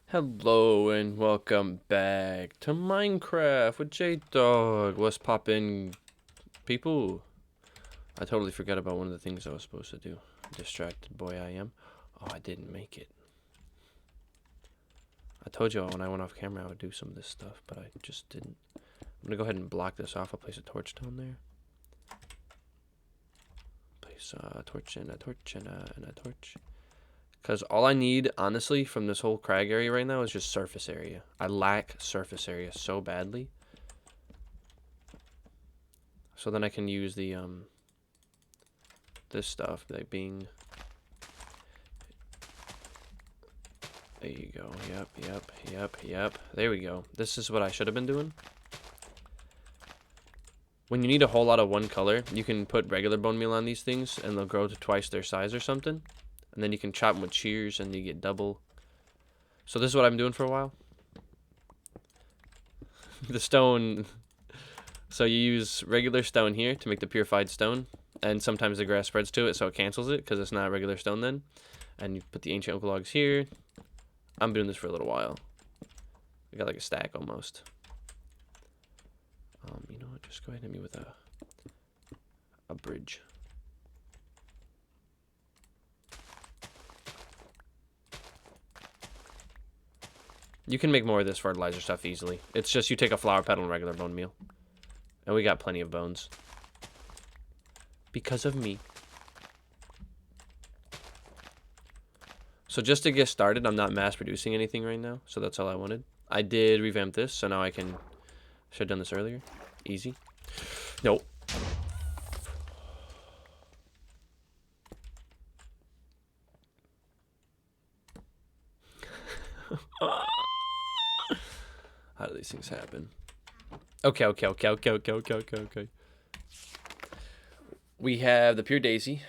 Hello and welcome back to Minecraft with J-Dawg. What's poppin', people? I totally forgot about one of the things I was supposed to do. Distracted boy I am. Oh, I didn't make it. I told you when I went off camera I would do some of this stuff, but I just didn't. I'm gonna go ahead and block this off. I'll place a torch down there. Place a torch and a torch and a torch. Because all I need, honestly, from this whole crag area right now is just surface area. I lack surface area so badly. So then I can use the, this stuff, like being... There you go. Yep. There we go. This is what I should have been doing. When you need a whole lot of one color, you can put regular bone meal on these things, and they'll grow to twice their size or something. And then you can chop them with shears, and you get double. So this is what I'm doing for a while. The stone... So you use regular stone here to make the Purified Stone. And sometimes the grass spreads to it, so it cancels it, because it's not regular stone then. And you put the ancient oak logs here. I'm doing this for a little while. I got like a stack almost. You know what? Just go ahead and hit me with a bridge. You can make more of this fertilizer stuff easily. It's just you take a flower petal and regular bone meal. And we got plenty of bones. Because of me. So just to get started, I'm not mass producing anything right now. So that's all I wanted. I did revamp this, so now I can... Should have done this earlier. Easy. Nope. How do these things happen? Okay. We have the Pure Daisy.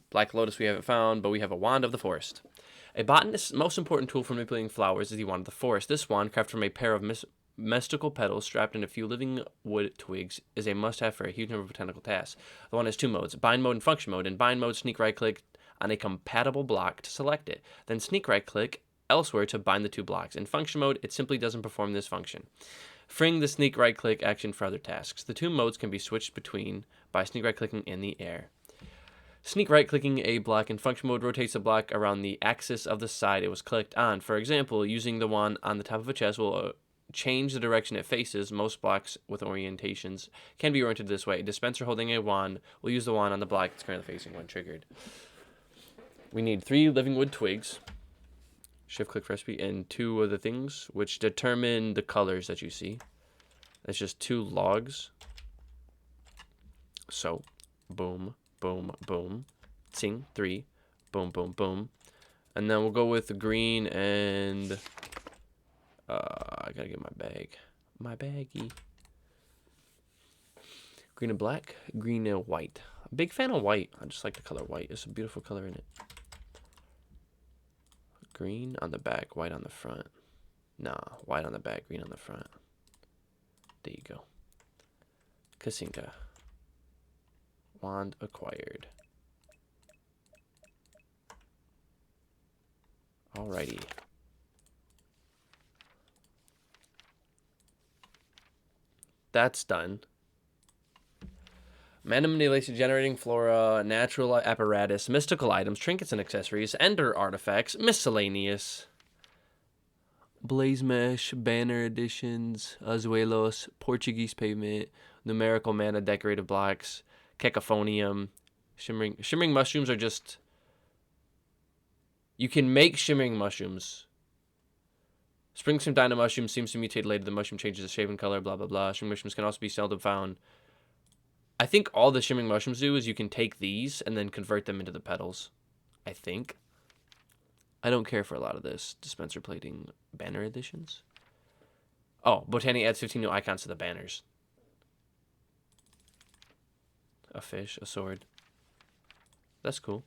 Black Lotus we haven't found, but we have a Wand of the Forest. A botanist's most important tool for manipulating flowers is the Wand of the Forest. This wand, crafted from a pair of mystical petals strapped in a few living wood twigs, is a must-have for a huge number of botanical tasks. The wand has two modes, bind mode and function mode. In bind mode, sneak right-click on a compatible block to select it. Then sneak right-click elsewhere to bind the two blocks. In function mode, it simply doesn't perform this function, freeing the sneak right-click action for other tasks. The two modes can be switched between by sneak right-clicking in the air. Sneak right-clicking a block in function mode rotates the block around the axis of the side it was clicked on. For example, using the wand on the top of a chest will change the direction it faces. Most blocks with orientations can be oriented this way. A dispenser holding a wand will use the wand on the block it's currently facing when triggered. We need 3 living wood twigs. Shift-click for recipe, and 2 of the things, which determine the colors that you see. That's just 2 logs. So, boom, boom, boom. Ting, 3. Boom, boom, boom. And then we'll go with the green and... I gotta get my bag. My baggie. Green and black. Green and white. I'm a big fan of white. I just like the color white. It's a beautiful color in it. Green on the back, white on the front. Nah, white on the back, green on the front. There you go. Kasinka. Wand acquired. Alrighty. That's done. Mana manipulation, generating flora, natural apparatus, mystical items, trinkets and accessories, ender artifacts, miscellaneous. Blaze mesh, banner additions, azuelos, Portuguese pavement, numerical mana, decorative blocks, cacophonium, shimmering mushrooms are just... You can make shimmering mushrooms. Spring-Sim Dino mushroom seems to mutate later. The mushroom changes its shape and color, blah, blah, blah. Shimmering mushrooms can also be seldom found. I think all the shimmering mushrooms do is you can take these and then convert them into the petals. I think. I don't care for a lot of this. Dispenser plating, banner additions. Oh, Botania adds 15 new icons to the banners. A fish, a sword. That's cool.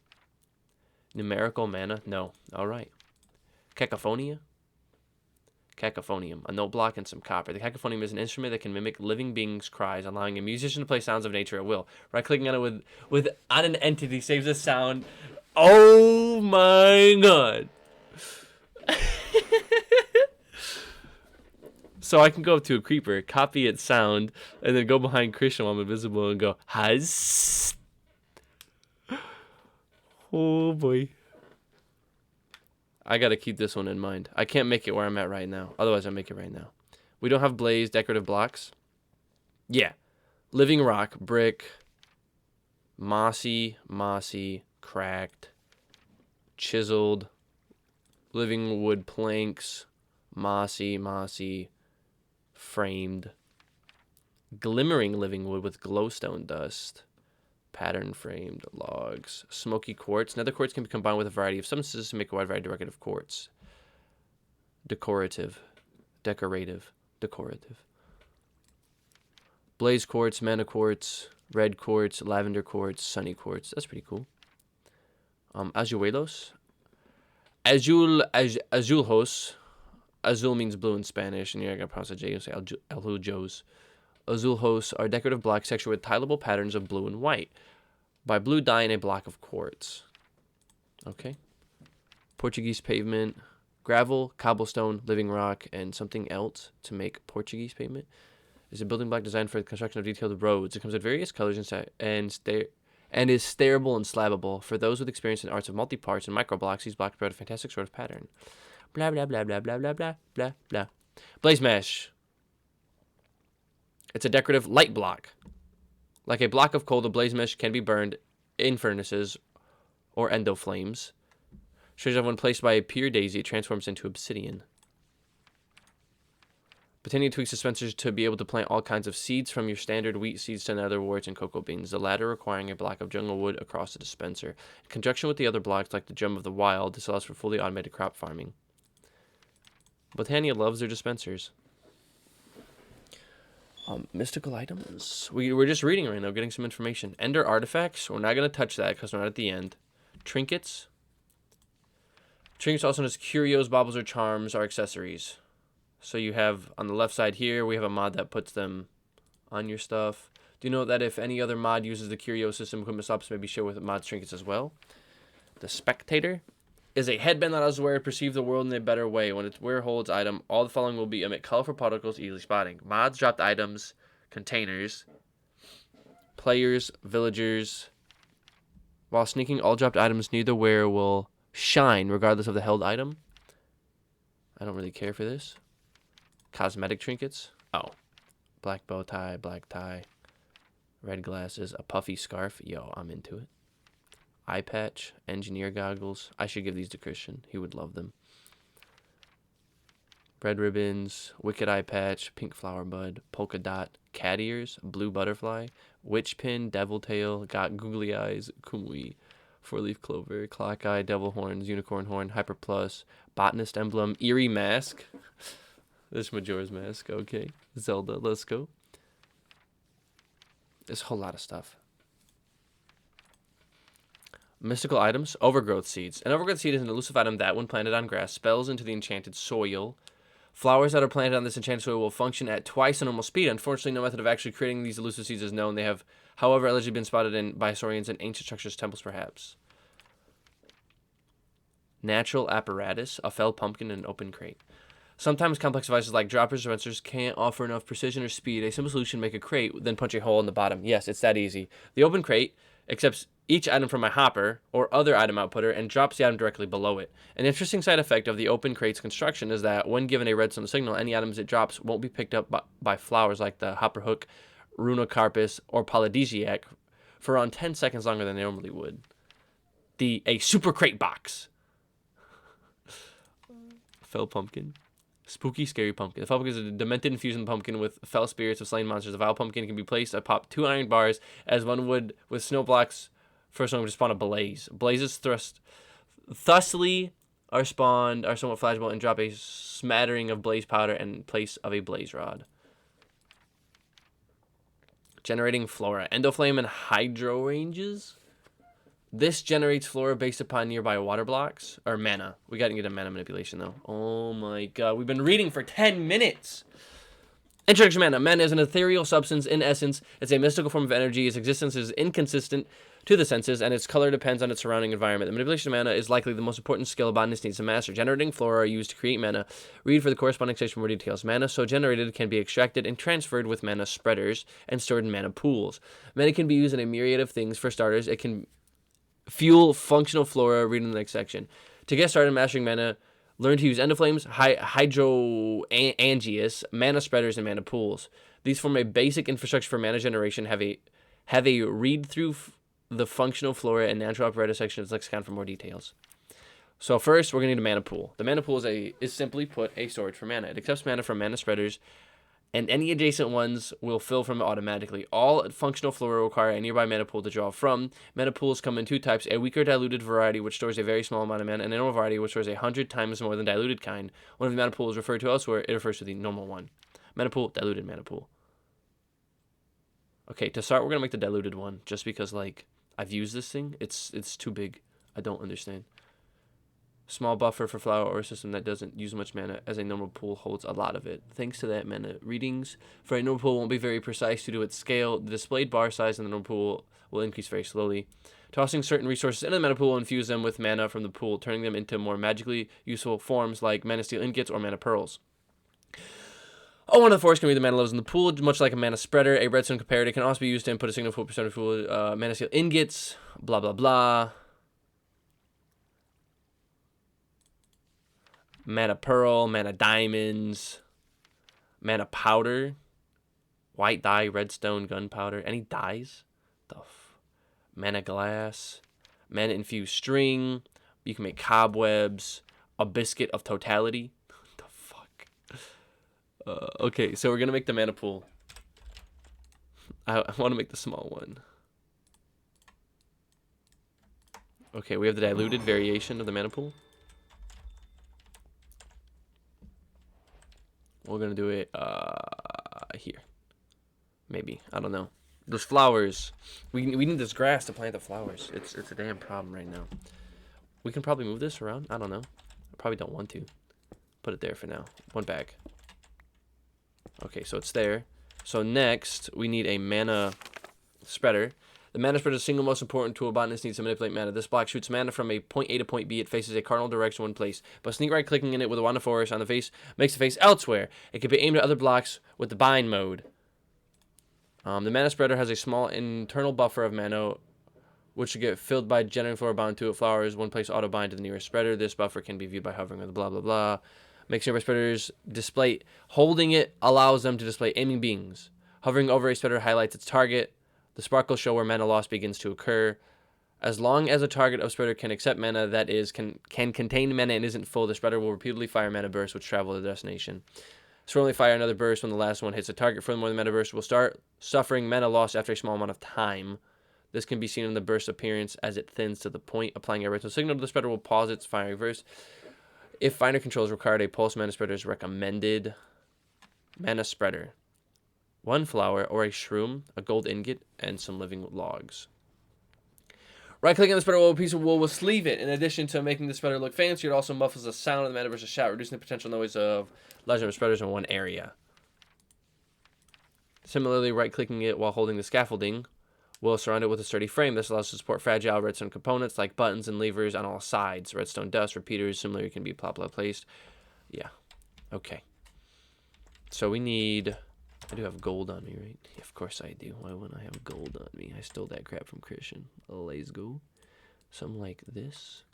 Numerical mana? No. Alright. Cacophonia? Cacophonium, a note block and some copper. The cacophonium is an instrument that can mimic living beings' cries, allowing a musician to play sounds of nature at will. Right-clicking on it on an entity saves the sound. Oh my god! So I can go up to a creeper, copy its sound, and then go behind Christian while I'm invisible and go, Haz. Oh boy. I gotta keep this one in mind. I can't make it where I'm at right now. Otherwise, I'll make it right now. We don't have blaze decorative blocks. Yeah. Living rock, brick, mossy, cracked, chiseled, living wood planks, mossy, framed, glimmering living wood with glowstone dust, pattern framed logs, smoky quartz. Nether quartz can be combined with a variety of substances to make a wide variety of decorative quartz. Decorative. Blaze quartz, mana quartz, red quartz, lavender quartz, sunny quartz. That's pretty cool. Azuelos. Azulhos. Azul means blue in Spanish, and you're not going to pronounce it J, you say Aljos. Azulhos are decorative blocks textured with tileable patterns of blue and white by blue dye in a block of quartz. Okay. Portuguese pavement, gravel, cobblestone, living rock, and something else to make Portuguese pavement. Is a building block designed for the construction of detailed roads. It comes in various colors and is stairable and slabbable. For those with experience in arts of multi-parts and micro-blocks, these blocks provide a fantastic sort of pattern. Blah, blah, blah, blah, blah, blah, blah, blah, blah. Blaze mesh. It's a decorative light block. Like a block of coal, the blaze mesh can be burned in furnaces or endo flames. Shows that when placed by a pure daisy, it transforms into obsidian. Botania tweaks dispensers to be able to plant all kinds of seeds, from your standard wheat seeds to nether warts and cocoa beans, the latter requiring a block of jungle wood across the dispenser. In conjunction with the other blocks, like the gem of the wild, this allows for fully automated crop farming. Botania loves their dispensers. Mystical items. We're just reading right now, getting some information. Ender artifacts. We're not going to touch that because we're not at the end. Trinkets. Trinkets, also known as curios, baubles, or charms, are accessories. So you have, on the left side here, we have a mod that puts them on your stuff. Do you know that if any other mod uses the curio system, equipment stops may be shared with mod trinkets as well? The Spectator is a headband that allows the wearer to perceive the world in a better way. When its wearer holds item, all the following will emit colorful particles easily spotting. Mods, dropped items, containers, players, villagers. While sneaking all dropped items near the wearer will shine regardless of the held item. I don't really care for this. Cosmetic trinkets. Oh. Black bow tie, black tie, red glasses, a puffy scarf. Yo, I'm into it. Eye patch, engineer goggles. I should give these to Christian. He would love them. Red ribbons, wicked eye patch, pink flower bud, polka dot, cat ears, blue butterfly, witch pin, devil tail, got googly eyes, kumui, four-leaf clover, clock eye, devil horns, unicorn horn, hyper plus, botanist emblem, eerie mask. This Majora's Mask, okay. Zelda, let's go. There's a whole lot of stuff. Mystical items, overgrowth seeds. An overgrowth seed is an elusive item that, when planted on grass, spells into the enchanted soil. Flowers that are planted on this enchanted soil will function at twice the normal speed. Unfortunately, no method of actually creating these elusive seeds is known. They have, however, allegedly been spotted by saurians in ancient structures, temples, perhaps. Natural apparatus, a felled pumpkin, and an open crate. Sometimes complex devices like droppers or dispensers can't offer enough precision or speed. A simple solution: make a crate, then punch a hole in the bottom. Yes, it's that easy. The open crate accepts each item from a hopper or other item outputter and drops the item directly below it. An interesting side effect of the open crate's construction is that when given a redstone signal, any items it drops won't be picked up by flowers like the hopperhook, runocarpus, or polydesiac for around 10 seconds longer than they normally would. A super crate box. Fell pumpkin. Spooky, scary pumpkin. The fell pumpkin is a demented infusion pumpkin with fell spirits of slain monsters. The vile pumpkin can be placed atop 2 iron bars, as one would with snow blocks. First one would spawn a blaze. Blazes thusly are somewhat flashable and drop a smattering of blaze powder in place of a blaze rod. Generating Flora. Endo Flame and Hydro ranges. This generates Flora based upon nearby water blocks. Or mana. We gotta get a mana manipulation, though. Oh my god. We've been reading for 10 minutes. Introduction mana. Mana is an ethereal substance in essence. It's a mystical form of energy. Its existence is inconsistent to the senses, and its color depends on its surrounding environment. The manipulation of mana is likely the most important skill a botanist needs to master. Generating flora are used to create mana. Read for the corresponding section for more details. Mana so generated can be extracted and transferred with mana spreaders and stored in mana pools. Mana can be used in a myriad of things. For starters, it can fuel functional flora. Read in the next section. To get started mastering mana, learn to use Endo Flames, Hydroangeas, mana spreaders, and mana pools. These form a basic infrastructure for mana generation. Have a read through the functional flora and natural apparatus section of the lexicon for more details. So first, we're going to need a mana pool. The mana pool is simply put a storage for mana. It accepts mana from mana spreaders, and any adjacent ones will fill from it automatically. All functional flora require a nearby mana pool to draw from. Mana pools come in two types: a weaker diluted variety, which stores a very small amount of mana, and a normal variety, which stores 100 times more than diluted kind. One of the mana pools referred to elsewhere, it refers to the normal one. Mana pool, diluted mana pool. Okay, to start, we're going to make the diluted one, just because, like, I've used this thing. It's too big. I don't understand. Small buffer for flower or a system that doesn't use much mana, as a normal pool holds a lot of it. Thanks to that, mana readings for a normal pool won't be very precise due to its scale. The displayed bar size in the normal pool will increase very slowly. Tossing certain resources into the mana pool will infuse them with mana from the pool, turning them into more magically useful forms like mana steel ingots or mana pearls. Oh, one of the force can read the mana levels in the pool, much like a mana spreader. A redstone comparator can also be used to input a signal for percentage pool. Mana steel ingots, blah, blah, blah. Mana pearl, mana diamonds, mana powder, white dye, redstone, gunpowder. Any dyes? Mana glass, mana infused string. You can make cobwebs, a biscuit of totality. Okay, so we're going to make the mana pool. I want to make the small one. Okay, we have the diluted variation of the mana pool. We're going to do it here. Maybe. I don't know. Those flowers. We need this grass to plant the flowers. It's a damn problem right now. We can probably move this around. I don't know. I probably don't want to. Put it there for now. One bag. Okay, so it's there. So next, we need a mana spreader. The mana spreader is the single most important tool a botanist needs to manipulate mana. This block shoots mana from a point A to point B. It faces a cardinal direction when placed. But sneak right clicking in it with a wand of force on the face makes the face elsewhere. It can be aimed at other blocks with the bind mode. The mana spreader has a small internal buffer of mana, which should get filled by generating flora bound to it. Flowers, one place auto bind to the nearest spreader. This buffer can be viewed by hovering with blah blah blah. Makes nearby spreaders display. Holding it allows them to display aiming beams. Hovering over a spreader highlights its target. The sparkles show where mana loss begins to occur. As long as a target of spreader can accept mana, that is, can contain mana and isn't full, the spreader will repeatedly fire mana bursts which travel to the destination. So only fire another burst when the last one hits a target. Furthermore, the mana burst will start suffering mana loss after a small amount of time. This can be seen in the burst appearance as it thins to the point. Applying a redstone signal to the spreader will pause its firing burst. If finer control is required, a pulse mana spreader is recommended. Mana spreader. One flower or a shroom, a gold ingot, and some living logs. Right-clicking on the spreader will a piece of wool will sleeve it. In addition to making the spreader look fancier, it also muffles the sound of the mana burst shout, reducing the potential noise of large number of spreaders in one area. Similarly, right-clicking it while holding the scaffolding will surround it with a sturdy frame. This allows to support fragile redstone components like buttons and levers on all sides. Redstone dust, repeaters, similarly can be placed. Yeah. Okay. So we need... I do have gold on me, right? Yeah, of course I do. Why wouldn't I have gold on me? I stole that crap from Christian. Let's go. Something like this.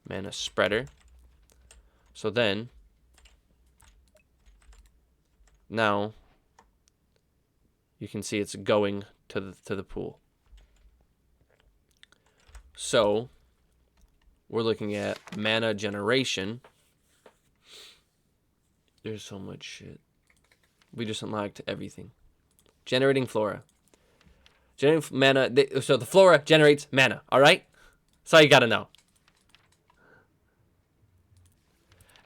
Mana spreader. So then... Now... You can see it's going to the pool. So, we're looking at mana generation. There's so much shit. We just unlocked everything. Generating flora. Generating mana. So the flora generates mana. All right? That's all you gotta know.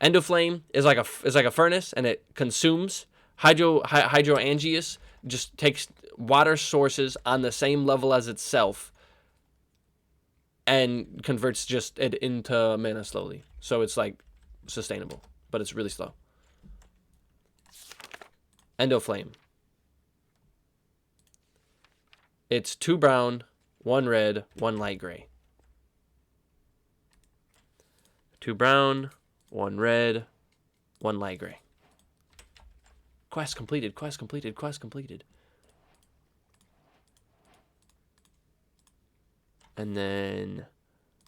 Endo Flame is like a furnace, and it consumes hydroangeas. Just takes water sources on the same level as itself and converts just it into mana slowly. So it's like sustainable, but it's really slow. Endo Flame. It's 2 brown, 1 red, 1 light gray. 2 brown, 1 red, 1 light gray. Quest completed, quest completed, quest completed. And then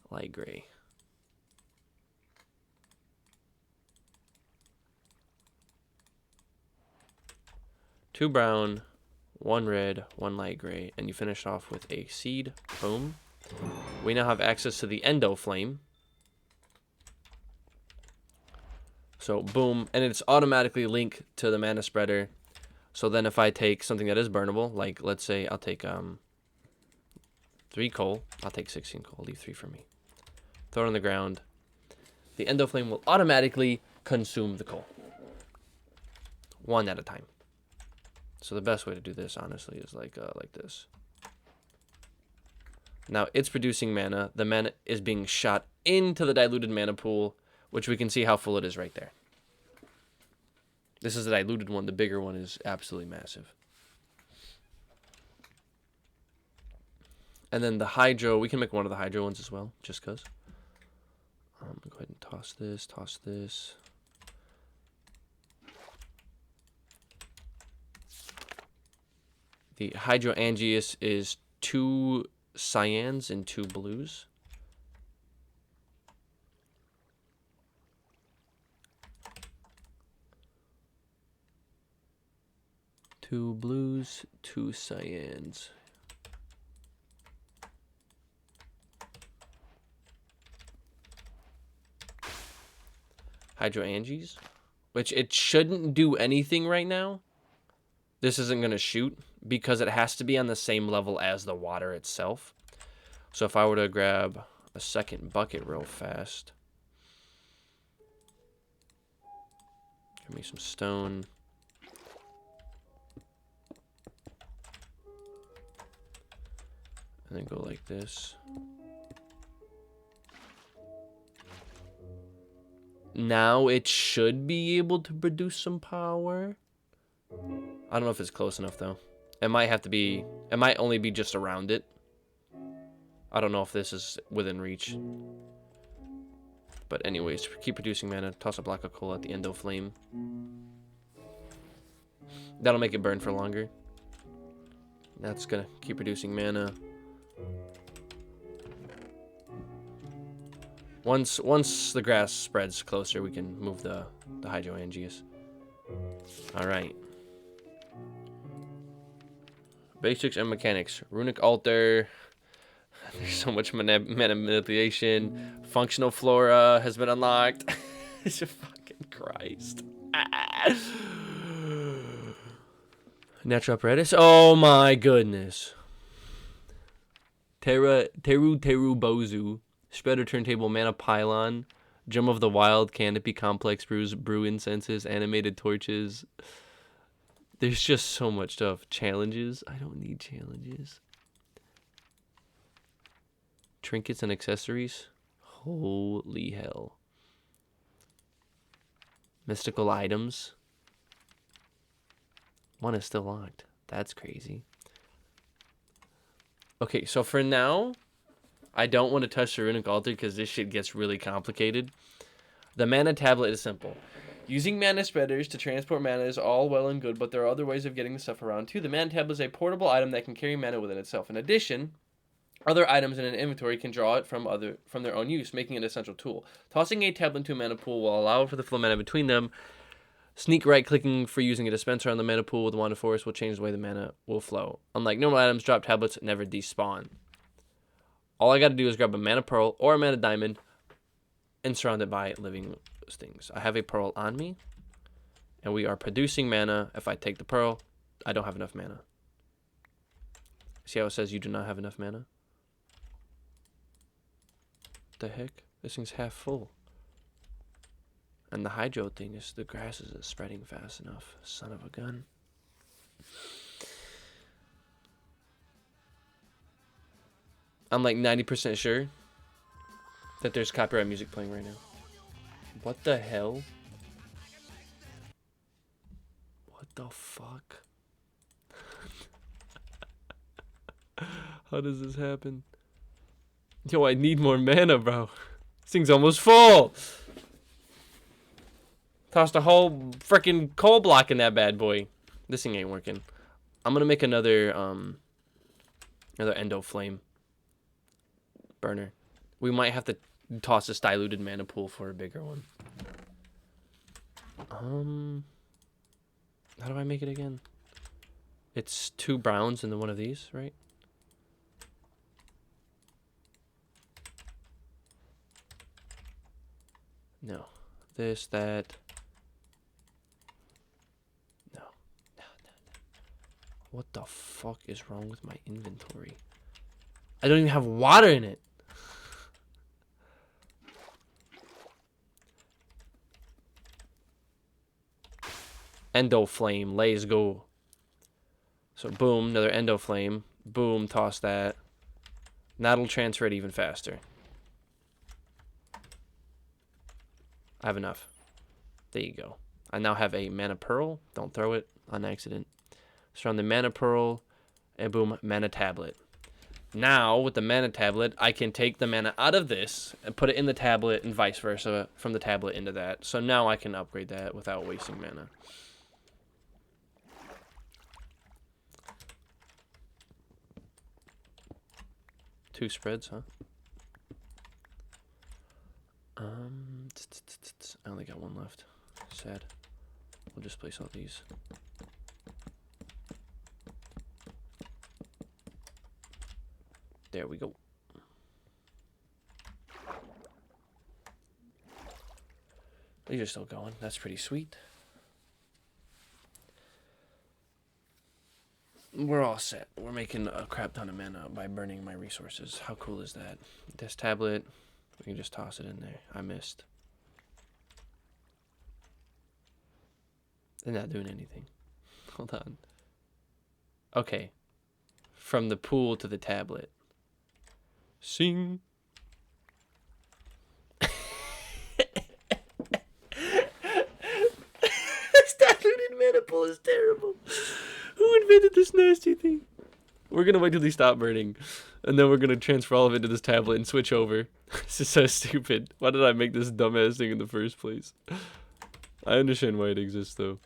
light gray. Two brown, 1 red, 1 light gray, and you finish off with a seed. Boom. We now have access to the Endo Flame. So boom, and it's automatically linked to the mana spreader. So then if I take something that is burnable, like let's say I'll take 3 coal, I'll take 16 coal, leave 3 for me. Throw it on the ground. The Endo Flame will automatically consume the coal. 1 at a time. So the best way to do this, honestly, is like this. Now it's producing mana. The mana is being shot into the diluted mana pool, which we can see how full it is right there. This is the diluted one. The bigger one is absolutely massive. And then the hydro, we can make one of the hydro ones as well, just because. Go ahead and toss this, toss this. The hydro Angius is 2 cyans and 2 blues. Two blues, 2 cyans. Hydro Angies, which it shouldn't do anything right now. This isn't going to shoot because it has to be on the same level as the water itself. So if I were to grab a second bucket real fast. Give me some stone. And then go like this. Now it should be able to produce some power. I don't know if it's close enough though. It might have to be, it might only be just around it. I don't know if this is within reach. But anyways, keep producing mana. Toss a block of coal at the Endo Flame. That'll make it burn for longer. That's gonna keep producing mana. Once the grass spreads closer, we can move the Hydro Angius. Alright. Basics and mechanics. Runic Altar. There's so much mana manipulation. Functional Flora has been unlocked. It's a fucking Christ. Natural apparatus. Oh my goodness. Teru Bozu. Spreader Turntable Mana Pylon. Gem of the Wild Canopy Complex Brew Incenses. Animated Torches. There's just so much stuff. Challenges. I don't need challenges. Trinkets and accessories. Holy hell. Mystical items. One is still locked. That's crazy. Okay, so for now, I don't want to touch the Runic Altar because this shit gets really complicated. The mana tablet is simple. Using mana spreaders to transport mana is all well and good, but there are other ways of getting the stuff around too. The mana tablet is a portable item that can carry mana within itself. In addition, other items in an inventory can draw it from their own use, making it an essential tool. Tossing a tablet into a mana pool will allow for the flow of mana between them. Sneak right-clicking for using a dispenser on the mana pool with Wand of Forest will change the way the mana will flow. Unlike normal items, drop tablets never despawn. All I got to do is grab a mana pearl or a mana diamond and surround it by living things. I have a pearl on me, and we are producing mana. If I take the pearl, I don't have enough mana. See how it says you do not have enough mana? What the heck? This thing's half full. And the hydro thing is the grass isn't spreading fast enough. Son of a gun. I'm like 90% sure that there's copyright music playing right now. What the hell? What the fuck? How does this happen? Yo, I need more mana, bro. This thing's almost full. Tossed a whole freaking coal block in that bad boy. This thing ain't working. I'm gonna make another Endo Flame burner. We might have to toss this diluted mana pool for a bigger one. How do I make it again? It's 2 browns and then one of these, right? No. This, that. No. No. What the fuck is wrong with my inventory? I don't even have water in it. Endo Flame, let's go. So boom, another Endo Flame. Boom, toss that. That'll transfer it even faster. I have enough. There you go. I now have a Mana Pearl. Don't throw it on accident. So on the Mana Pearl, and boom, Mana Tablet. Now, with the Mana Tablet, I can take the mana out of this and put it in the tablet and vice versa from the tablet into that. So now I can upgrade that without wasting mana. Two spreads, huh? I only got one left. Sad. We'll just place all these. There we go. These are still going. That's pretty sweet. We're all set. We're making a crap ton of mana by burning my resources. How cool is that? This tablet, we can just toss it in there. I missed. They're not doing anything. Hold on. Okay. From the pool to the tablet. Sing. This diluted mana pool is terrible. Who invented this nasty thing? We're gonna wait till they stop burning, and then we're gonna transfer all of it to this tablet and switch over. This is so stupid. Why did I make this dumbass thing in the first place? I understand why it exists though.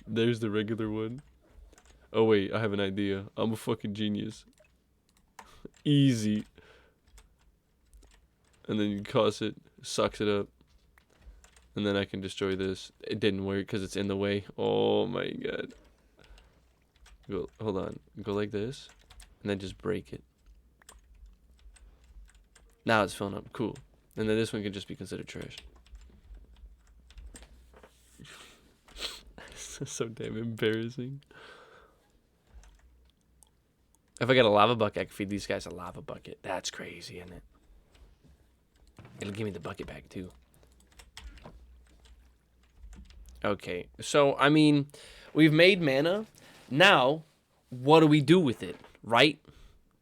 There's the regular one. Oh wait, I have an idea. I'm a fucking genius. Easy. And then you toss it, sucks it up. And then I can destroy this. It didn't work because it's in the way. Oh my god. Go, hold on. Go like this. And then just break it. Now it's filling up. Cool. And then this one can just be considered trash. So damn embarrassing. If I get a lava bucket, I can feed these guys a lava bucket. That's crazy, isn't it? It'll give me the bucket back too. Okay, so I mean, we've made mana. Now, what do we do with it, right?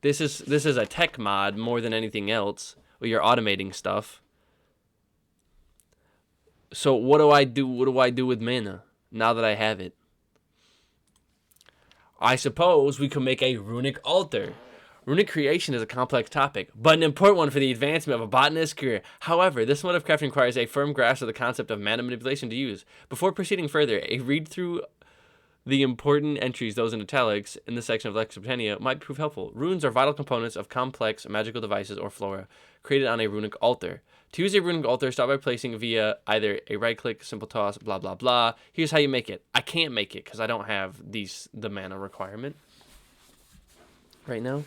This is a tech mod more than anything else, where you're automating stuff. So what do I do? What do I do with mana now that I have it? I suppose we could make a Runic Altar. Runic creation is a complex topic, but an important one for the advancement of a botanist's career. However, this mode of crafting requires a firm grasp of the concept of mana manipulation to use. Before proceeding further, a read through the important entries, those in italics, in this section of Lex Botania might prove helpful. Runes are vital components of complex magical devices or flora created on a Runic Altar. To use a Runic Altar, start by placing via either a right-click, simple toss, blah, blah, blah. Here's how you make it. I can't make it because I don't have the mana requirement right now.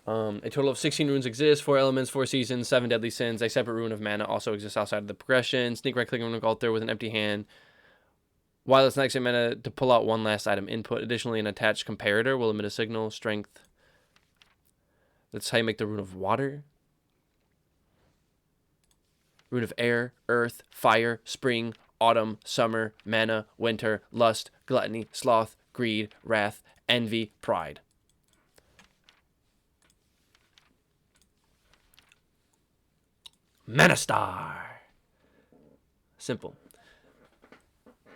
A total of 16 runes exist, 4 elements, 4 seasons, 7 deadly sins. A separate rune of mana also exists outside of the progression. Sneak right-click on Runic Altar with an empty hand. While it's next to mana to pull out one last item input. Additionally, an attached comparator will emit a signal, strength. That's how you make the rune of water. Rune of air, earth, fire, spring, autumn, summer, mana, winter, lust, gluttony, sloth, greed, wrath, envy, pride. Mana Star. Simple.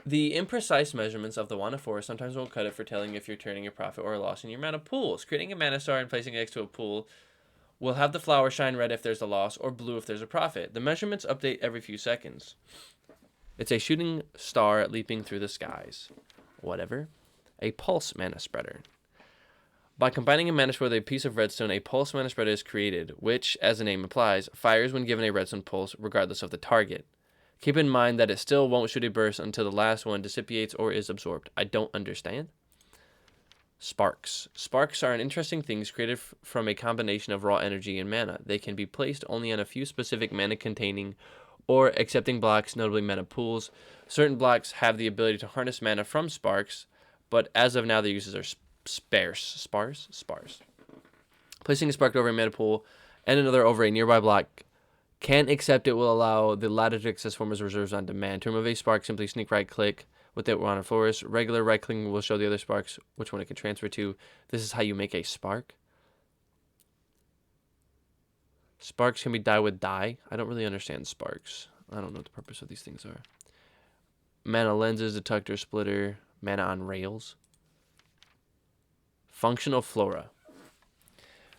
The imprecise measurements of the Wand of Force sometimes won't cut it for telling if you're turning a profit or a loss in your mana pools. Creating a mana star and placing it next to a pool will have the flower shine red if there's a loss or blue if there's a profit. The measurements update every few seconds. It's a shooting star leaping through the skies. Whatever. A pulse mana spreader. By combining a mana spreader with a piece of redstone, a pulse mana spreader is created, which, as the name implies, fires when given a redstone pulse regardless of the target. Keep in mind that it still won't shoot a burst until the last one dissipates or is absorbed. I don't understand. Sparks. Sparks are an interesting things created from a combination of raw energy and mana. They can be placed only on a few specific mana-containing or accepting blocks, notably mana pools. Certain blocks have the ability to harness mana from sparks, but as of now, their uses are sparse. Placing a spark over a mana pool and another over a nearby block can accept it will allow the latter to access form as reserves on demand. To remove a spark, simply sneak right-click with it on a forest. Regular right-clicking will show the other sparks which one it can transfer to. This is how you make a spark. Sparks can be dyed with dye. I don't really understand sparks. I don't know what the purpose of these things are. Mana lenses, detector, splitter, mana on rails. Functional flora.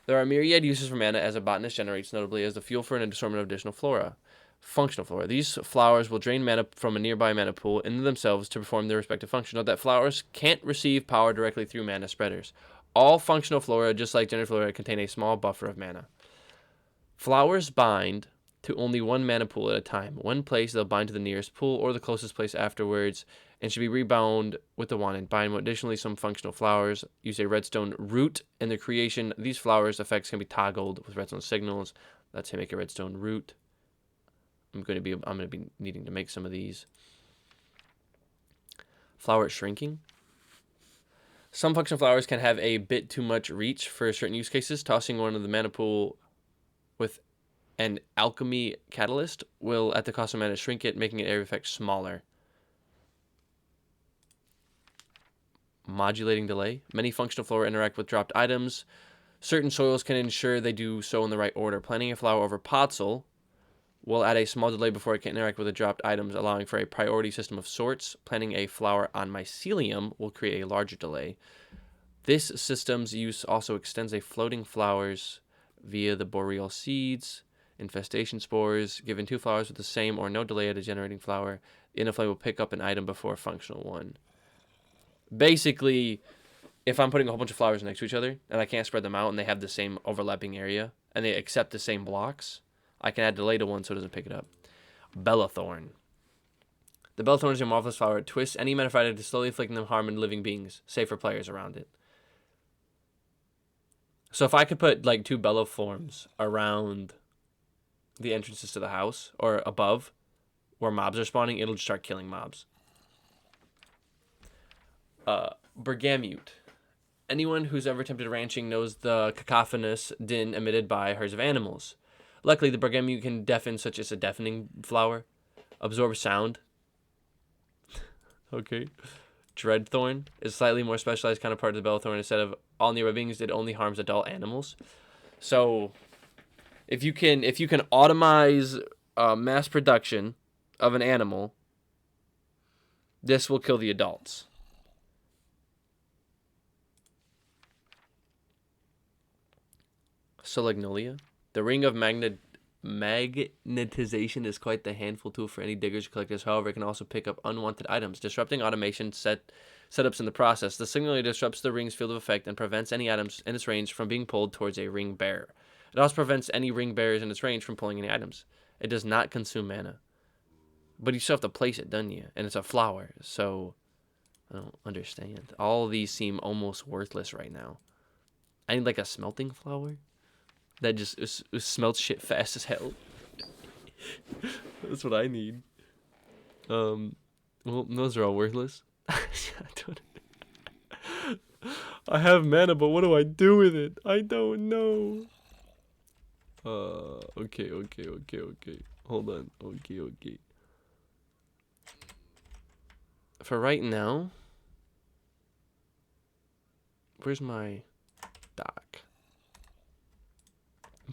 There are myriad uses for mana as a botanist generates, notably as the fuel for an assortment of additional flora. Functional flora. These flowers will drain mana from a nearby mana pool into themselves to perform their respective function. Note that flowers can't receive power directly through mana spreaders. All functional flora, just like general flora, contain a small buffer of mana. Flowers bind to only one mana pool at a time. When placed, they'll bind to the nearest pool or the closest place afterwards and should be rebound with the wand and bind. Additionally, some functional flowers use a redstone root in their creation. These flowers' effects can be toggled with redstone signals. Let's say make a redstone root. I'm going to be needing to make some of these. Flower shrinking. Some functional flowers can have a bit too much reach for certain use cases. Tossing one of the mana pool with an alchemy catalyst will, at the cost of mana, shrink it, making its area effect smaller. Modulating delay. Many functional flora interact with dropped items. Certain soils can ensure they do so in the right order. Planting a flower over podzol will add a small delay before it can interact with the dropped items, allowing for a priority system of sorts. Planting a flower on mycelium will create a larger delay. This system's use also extends a floating flowers via the boreal seeds, infestation spores. Given two flowers with the same or no delay at a generating flower, the Endo Flame will pick up an item before a functional one. Basically, if I'm putting a whole bunch of flowers next to each other and I can't spread them out and they have the same overlapping area and they accept the same blocks, I can add delay to one so it doesn't pick it up. Bellathorn. The Bellathorn is a marvelous flower. It twists any metaphor to slowly inflicting them harm in living beings, save for players around it. So if I could put like 2 Bellathorns around the entrances to the house or above where mobs are spawning, it'll just start killing mobs. Bergamot. Anyone who's ever attempted ranching knows the cacophonous din emitted by herds of animals. Luckily, the bergamot can deafen, such as a deafening flower, absorb sound. Okay. Dreadthorn is a slightly more specialized counterpart of the Bellathorn. Instead of all nearby beings, it only harms adult animals. So, if you can automize mass production of an animal, this will kill the adults. Solagnolia. The ring of magnetization is quite the handful tool for any diggers or collectors. However, it can also pick up unwanted items, disrupting automation setups in the process. The Solagnolia disrupts the ring's field of effect and prevents any items in its range from being pulled towards a ring bearer. It also prevents any ring bearers in its range from pulling any items. It does not consume mana. But you still have to place it, don't you? And it's a flower, so I don't understand. All of these seem almost worthless right now. I need like a smelting flower that just smelts shit fast as hell. That's what I need. Well, those are all worthless. I have mana, but what do I do with it? I don't know. Okay. Hold on. Okay. For right now, where's my dock?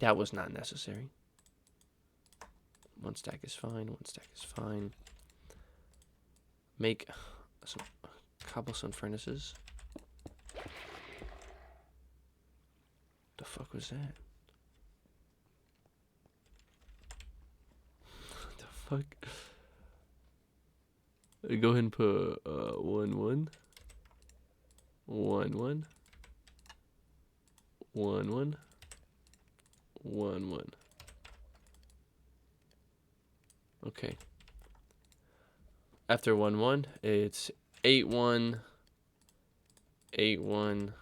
That was not necessary. One stack is fine. make some cobblestone furnaces. The fuck was that? What the fuck? Go ahead and put 1 1 1 1 1 1 1 1. Okay. After 1 1, it's 8 1 8 1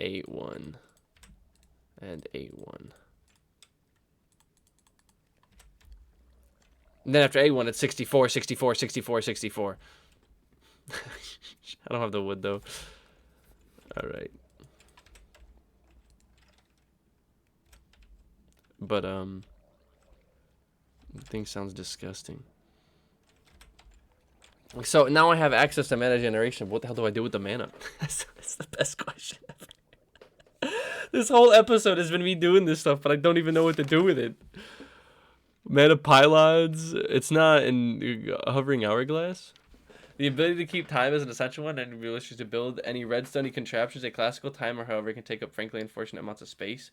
8 1 and 8 1. And then after 8 1, it's 64 64 64 64. I don't have the wood though. All right. But thing sounds disgusting. So now I have access to mana generation. What the hell do I do with the mana? That's the best question ever. This whole episode has been me doing this stuff, but I don't even know what to do with it. Mana Pylons. It's not in Hovering Hourglass. The ability to keep time is an essential one, and we wish to build any redstone contraptions. A classical timer, however, can take up frankly unfortunate amounts of space.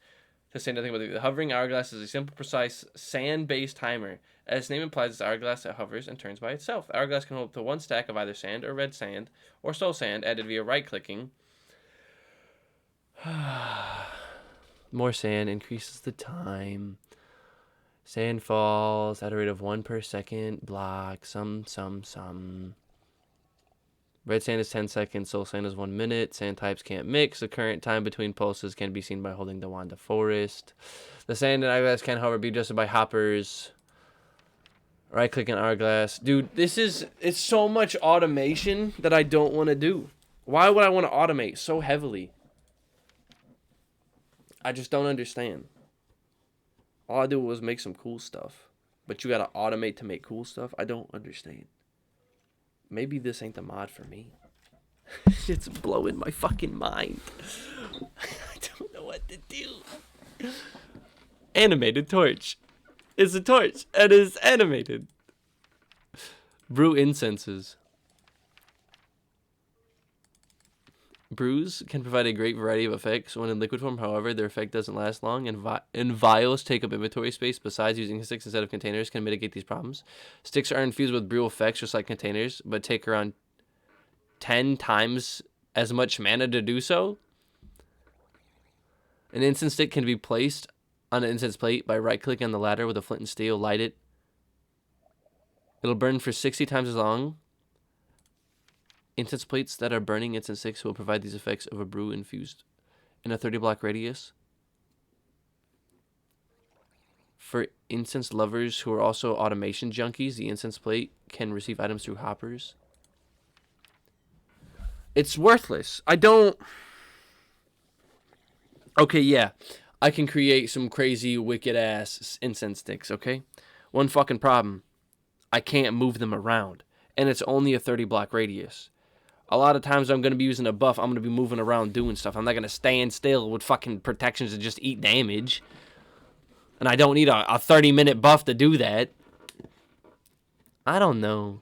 To say nothing about the Hovering Hourglass is a simple, precise, sand-based timer. As its name implies, it's hourglass that hovers and turns by itself. Hourglass can hold up to 1 stack of either sand or red sand, or soul sand, added via right-clicking. More sand increases the time. Sand falls at a rate of 1 per second. Block. Some. Red sand is 10 seconds. Soul sand is 1 minute. Sand types can't mix. The current time between pulses can be seen by holding the wand of forest. The sand and hourglass can, however, be adjusted by hoppers. Right-click on hourglass. Dude, it's so much automation that I don't want to do. Why would I want to automate so heavily? I just don't understand. All I do was make some cool stuff. But you gotta automate to make cool stuff? I don't understand. Maybe this ain't the mod for me. It's blowing my fucking mind. I don't know what to do. Animated torch. It's a torch. It is animated. Brew incenses. Brews can provide a great variety of effects when in liquid form. However, their effect doesn't last long, and vials take up inventory space. Besides, using sticks instead of containers can mitigate these problems. Sticks are infused with brew effects just like containers, but take around 10 times as much mana to do so. An incense stick can be placed on an incense plate by right-clicking on the ladder with a flint and steel. Light it. It'll burn for 60 times as long. Incense plates that are burning incense sticks will provide these effects of a brew infused in a 30 block radius. For incense lovers who are also automation junkies, the incense plate can receive items through hoppers. It's worthless. I don't... Okay, yeah. I can create some crazy, wicked-ass incense sticks, okay? One fucking problem. I can't move them around. And it's only a 30 block radius. A lot of times I'm going to be using a buff. I'm going to be moving around doing stuff. I'm not going to stand still with fucking protections and just eat damage. And I don't need a 30-minute buff to do that. I don't know.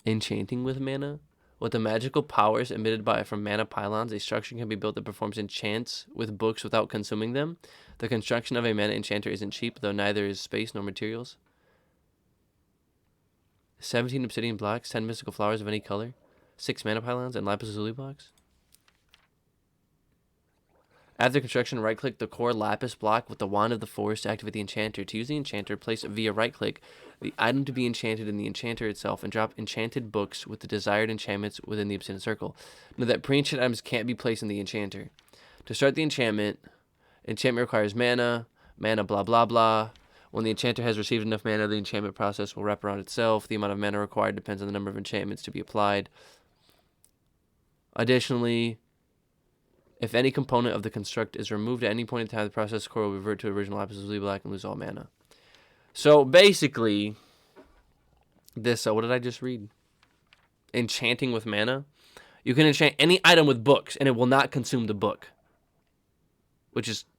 Enchanting with mana? With the magical powers emitted from mana pylons, a structure can be built that performs enchants with books without consuming them. The construction of a mana enchanter isn't cheap, though neither is space nor materials. 17 obsidian blocks, 10 mystical flowers of any color, 6 mana pylons, and lapis lazuli blocks. After construction, right-click the core lapis block with the wand of the forest to activate the enchanter. To use the enchanter, place via right-click the item to be enchanted in the enchanter itself and drop enchanted books with the desired enchantments within the obsidian circle. Note that pre-enchanted items can't be placed in the enchanter. To start the enchantment requires mana blah blah blah. When the enchanter has received enough mana, the enchantment process will wrap around itself. The amount of mana required depends on the number of enchantments to be applied. Additionally, if any component of the construct is removed at any point in time, the process core will revert to original lapis lazuli black and lose all mana. So basically, this, what did I just read? Enchanting with mana. You can enchant any item with books, and it will not consume the book.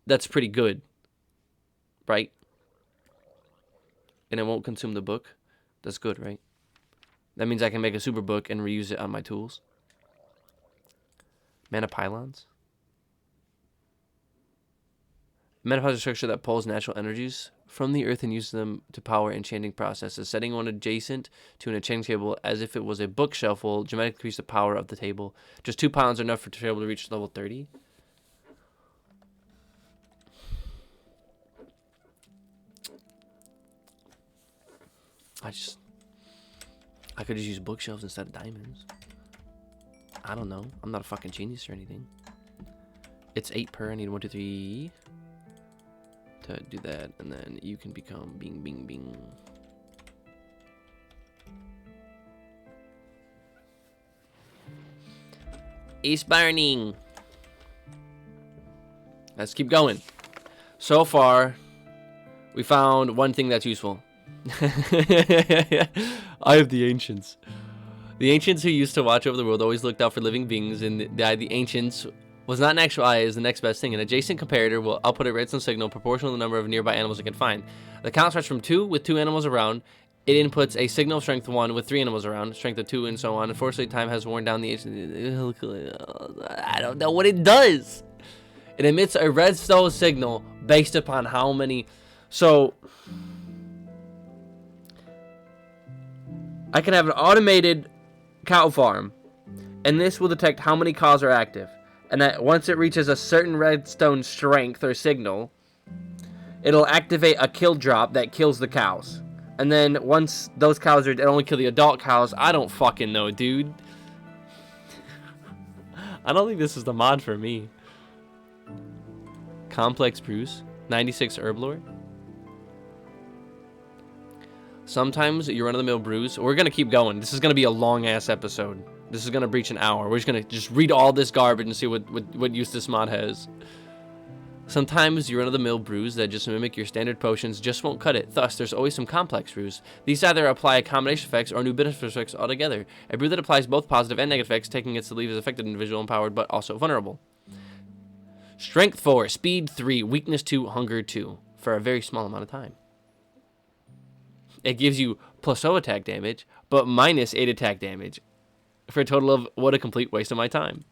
That's pretty good. Right? And it won't consume the book. That's good, right? That means I can make a super book and reuse it on my tools. Mana Pylons. Mana Pylons are a structure that pulls natural energies from the earth and uses them to power enchanting processes. Setting one adjacent to an enchanting table as if it was a bookshelf will dramatically increase the power of the table. Just 2 pylons are enough for the table to reach level 30. I could just use bookshelves instead of diamonds. I don't know. I'm not a fucking genius or anything. It's 8 per. I need 1, 2, 3 to do that, and then you can become bing, bing, bing. Ace burning. Let's keep going. So far, we found one thing that's useful. I have the ancients. The ancients who used to watch over the world always looked out for living beings, and the ancients was not an actual eye is the next best thing. An adjacent comparator will output a redstone signal proportional to the number of nearby animals it can find. The count starts from 2 with 2 animals around. It inputs a signal of strength 1 with 3 animals around, strength of 2, and so on. Unfortunately, time has worn down the ancient. I don't know what it does. It emits a redstone signal based upon how many. So I can have an automated cow farm, and this will detect how many cows are active. And that once it reaches a certain redstone strength or signal, it'll activate a kill drop that kills the cows. And then once those cows are, it only kill the adult cows. I don't fucking know, dude. I don't think this is the mod for me. Complex brews, 96 herb lore. Sometimes your run-of-the-mill brews. We're gonna keep going. This is gonna be a long-ass episode. This is gonna breach an hour. We're just gonna read all this garbage and see what use this mod has. Sometimes your run-of-the-mill brews that just mimic your standard potions just won't cut it. Thus, there's always some complex brews. These either apply combination effects or new benefit effects altogether. A brew that applies both positive and negative effects, taking its to leave as affected individual empowered, but also vulnerable. Strength 4, Speed 3, Weakness 2, Hunger 2, for a very small amount of time. It gives you +0 attack damage, but -8 attack damage, for a total of what a complete waste of my time.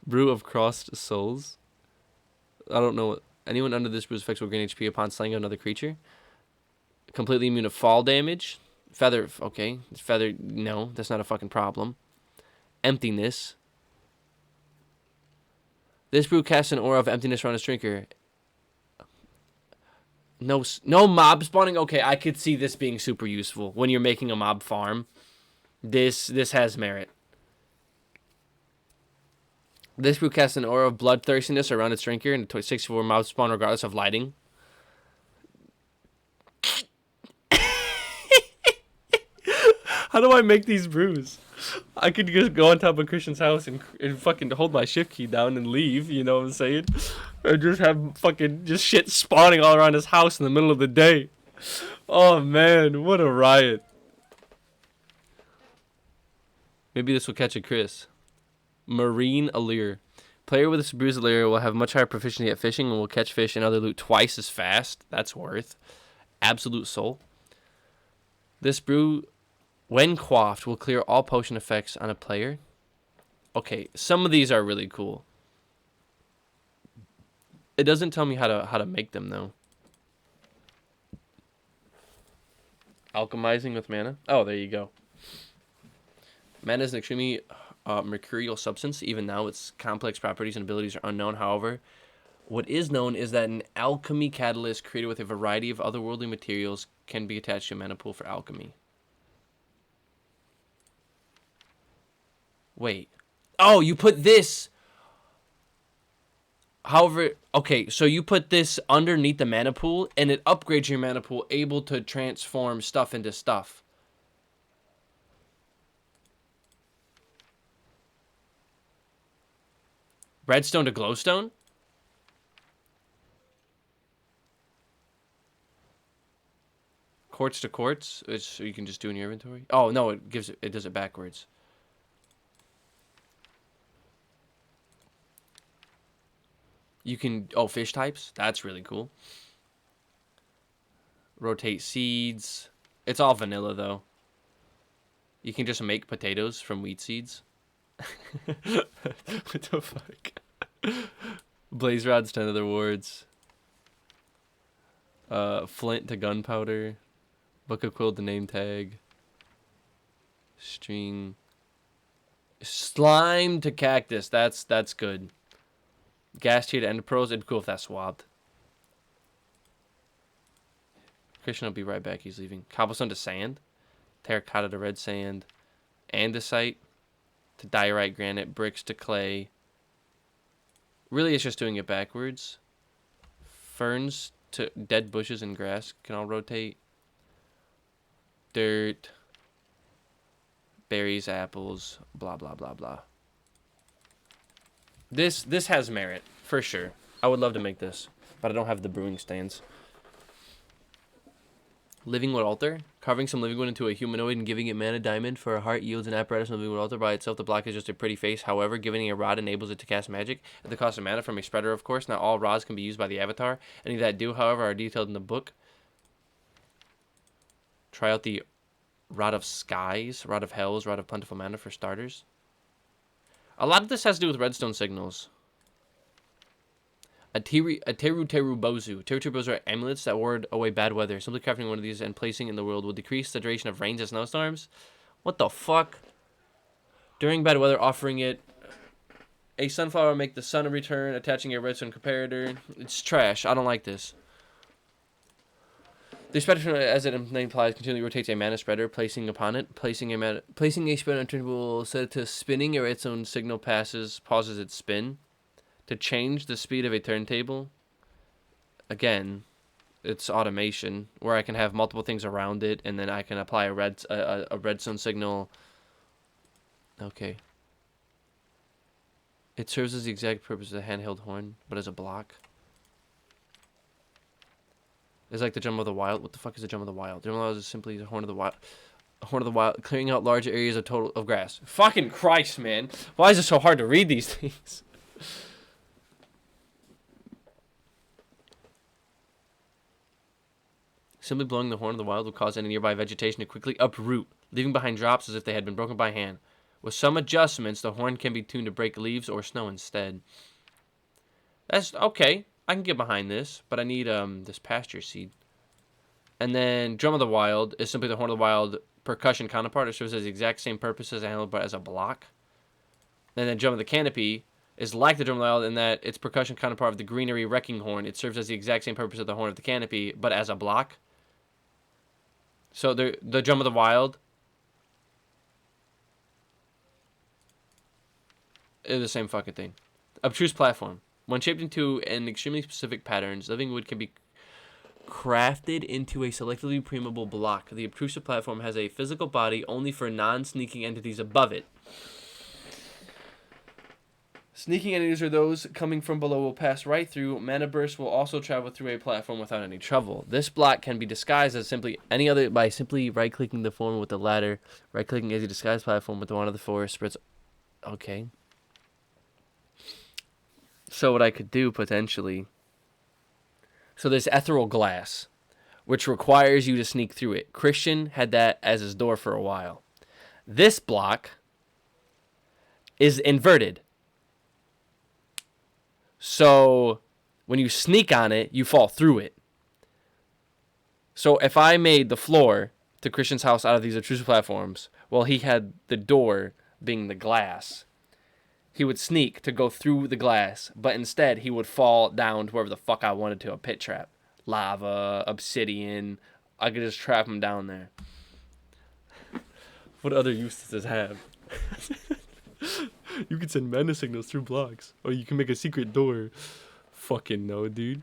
Brew of Crossed Souls. I don't know. Anyone under this brew's effects will gain HP upon slaying another creature. Completely immune to fall damage. Feather, okay. Feather, no, that's not a fucking problem. Emptiness. This brew casts an aura of emptiness around its drinker. No mob spawning. Okay, I could see this being super useful when you're making a mob farm. This has merit. This brew casts an aura of bloodthirstiness around its drinker and 64 mob spawn regardless of lighting. How do I make these brews? I could just go on top of Christian's house and fucking hold my shift key down and leave, you know what I'm saying? Or just have fucking just shit spawning all around his house in the middle of the day. Oh man, what a riot. Maybe this will catch a Chris. Marine Allure. Player with this bruised allure will have much higher proficiency at fishing and will catch fish and other loot twice as fast. That's worth. Absolute Soul. This brew, when quaffed, will clear all potion effects on a player. Okay, some of these are really cool. It doesn't tell me how to make them though. Alchemizing with mana. Oh, there you go. Mana is an extremely mercurial substance. Even now, its complex properties and abilities are unknown. However, what is known is that an alchemy catalyst created with a variety of otherworldly materials can be attached to a mana pool for alchemy. Wait. Oh, you put this. However, okay, so you put this underneath the mana pool, and it upgrades your mana pool, able to transform stuff into stuff. Redstone to glowstone? Quartz to quartz? So you can just do in your inventory? Oh, no, it does it backwards. You can, fish types? That's really cool. Rotate seeds. It's all vanilla, though. You can just make potatoes from wheat seeds. What the fuck? Blaze rods, 10 other wards. Flint to gunpowder. Book of Quill to name tag. String. Slime to cactus. That's good. Gas tier to end pros. It'd be cool if that swapped. Christian will be right back. He's leaving. Cobblestone to sand. Terracotta to red sand. Andesite to diorite granite. Bricks to clay. Really, it's just doing it backwards. Ferns to dead bushes and grass can all rotate. Dirt. Berries, apples, blah, blah, blah, blah. This has merit, for sure. I would love to make this, but I don't have the brewing stands. Living Wood Altar. Carving some living wood into a humanoid and giving it mana diamond for a heart yields an apparatus of Living Wood Altar. By itself, the block is just a pretty face. However, giving it a rod enables it to cast magic at the cost of mana from a spreader, of course. Not all rods can be used by the avatar. Any that do, however, are detailed in the book. Try out the Rod of Skies, Rod of Hells, Rod of Plentiful Mana for starters. A lot of this has to do with redstone signals. A Teru Bozu. Teru Bozu are amulets that ward away bad weather. Simply crafting one of these and placing in the world will decrease the duration of rains and snowstorms. What the fuck? During bad weather, offering it a sunflower will make the sun return, attaching a redstone comparator. It's trash. I don't like this. The Spectator, as it name implies, continually rotates a mana spreader, placing upon it. Placing a spreader on turn will set it to spinning, or its own signal pauses its spin. To change the speed of a turntable, again, it's automation, where I can have multiple things around it, and then I can apply a redstone signal. Okay. It serves as the exact purpose of the handheld horn, but as a block. It's like the Drum of the Wild. What the fuck is the Drum of the Wild? The Drum of the Wild is simply the Horn of the Wild. Horn of the Wild, clearing out large areas of grass. Fucking Christ, man. Why is it so hard to read these things? Simply blowing the Horn of the Wild will cause any nearby vegetation to quickly uproot, leaving behind drops as if they had been broken by hand. With some adjustments, the horn can be tuned to break leaves or snow instead. That's okay. I can get behind this, but I need this pasture seed. And then Drum of the Wild is simply the Horn of the Wild percussion counterpart. It serves as the exact same purpose as a handle, but as a block. And then Drum of the Canopy is like the Drum of the Wild in that its percussion counterpart of the Greenery Wrecking Horn. It serves as the exact same purpose of the Horn of the Canopy, but as a block. So the Drum of the Wild is the same fucking thing. Obtuse Platform. When shaped into an extremely specific patterns, living wood can be crafted into a selectively preamable block. The obtrusive platform has a physical body only for non-sneaking entities above it. Sneaking entities or those coming from below will pass right through. Mana bursts will also travel through a platform without any trouble. This block can be disguised as simply any other by simply right-clicking the form with the ladder. Right-clicking as a disguised platform with the Wand of the Forest spreads. Okay. So what I could do potentially. So there's Ethereal Glass, which requires you to sneak through it. Christian had that as his door for a while. This block is inverted. So when you sneak on it, you fall through it. So if I made the floor to Christian's house out of these obtrusive platforms, well, he had the door being the glass. He would sneak to go through the glass, but instead he would fall down to wherever the fuck I wanted to, a pit trap. Lava, obsidian. I could just trap him down there. What other use does this have? You can send mana signals through blocks. Or you can make a secret door. Fucking no, dude.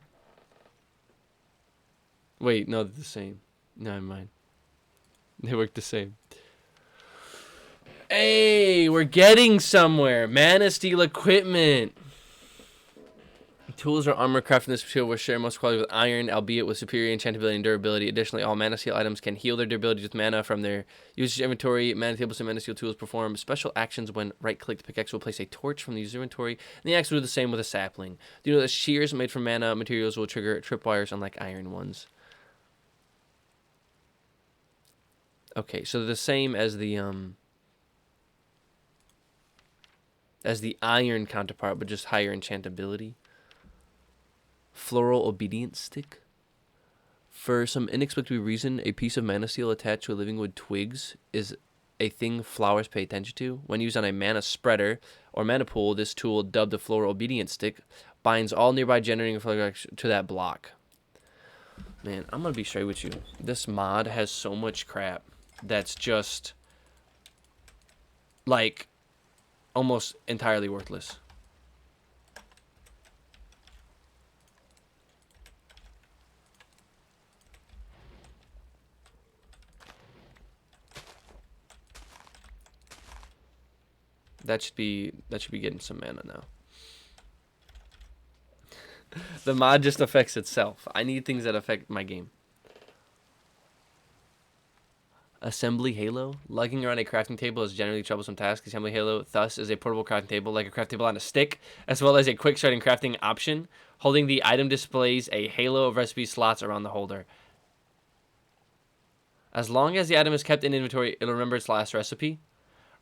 Wait, no, they're the same. Never mind. They work the same. Hey, we're getting somewhere. Mana Steel equipment. Tools or armor crafted in this material will share most quality with iron, albeit with superior enchantability and durability. Additionally, all Mana Steel items can heal their durability with mana from their user's inventory. Mana tables and Mana Steel tools perform special actions when right-click. The pickaxe will place a torch from the user's inventory, and the axe will do the same with a sapling. Do you know that shears made from mana materials will trigger tripwires unlike iron ones? Okay, so they're the same as the iron counterpart, but just higher enchantability. Floral Obedience Stick. For some inexplicable reason, a piece of mana seal attached to a living wood twigs is a thing flowers pay attention to. When used on a mana spreader or mana pool, this tool, dubbed the Floral Obedience Stick, binds all nearby generating effects to that block. Man, I'm going to be straight with you. This mod has so much crap that's just, like, almost entirely worthless. That should be getting some mana now. The mod just affects itself. I need things that affect my game. Assembly Halo. Lugging around a crafting table is generally a troublesome task. Assembly Halo, thus, is a portable crafting table, like a crafting table on a stick, as well as a quick starting crafting option. Holding the item displays a halo of recipe slots around the holder. As long as the item is kept in inventory, it'll remember its last recipe.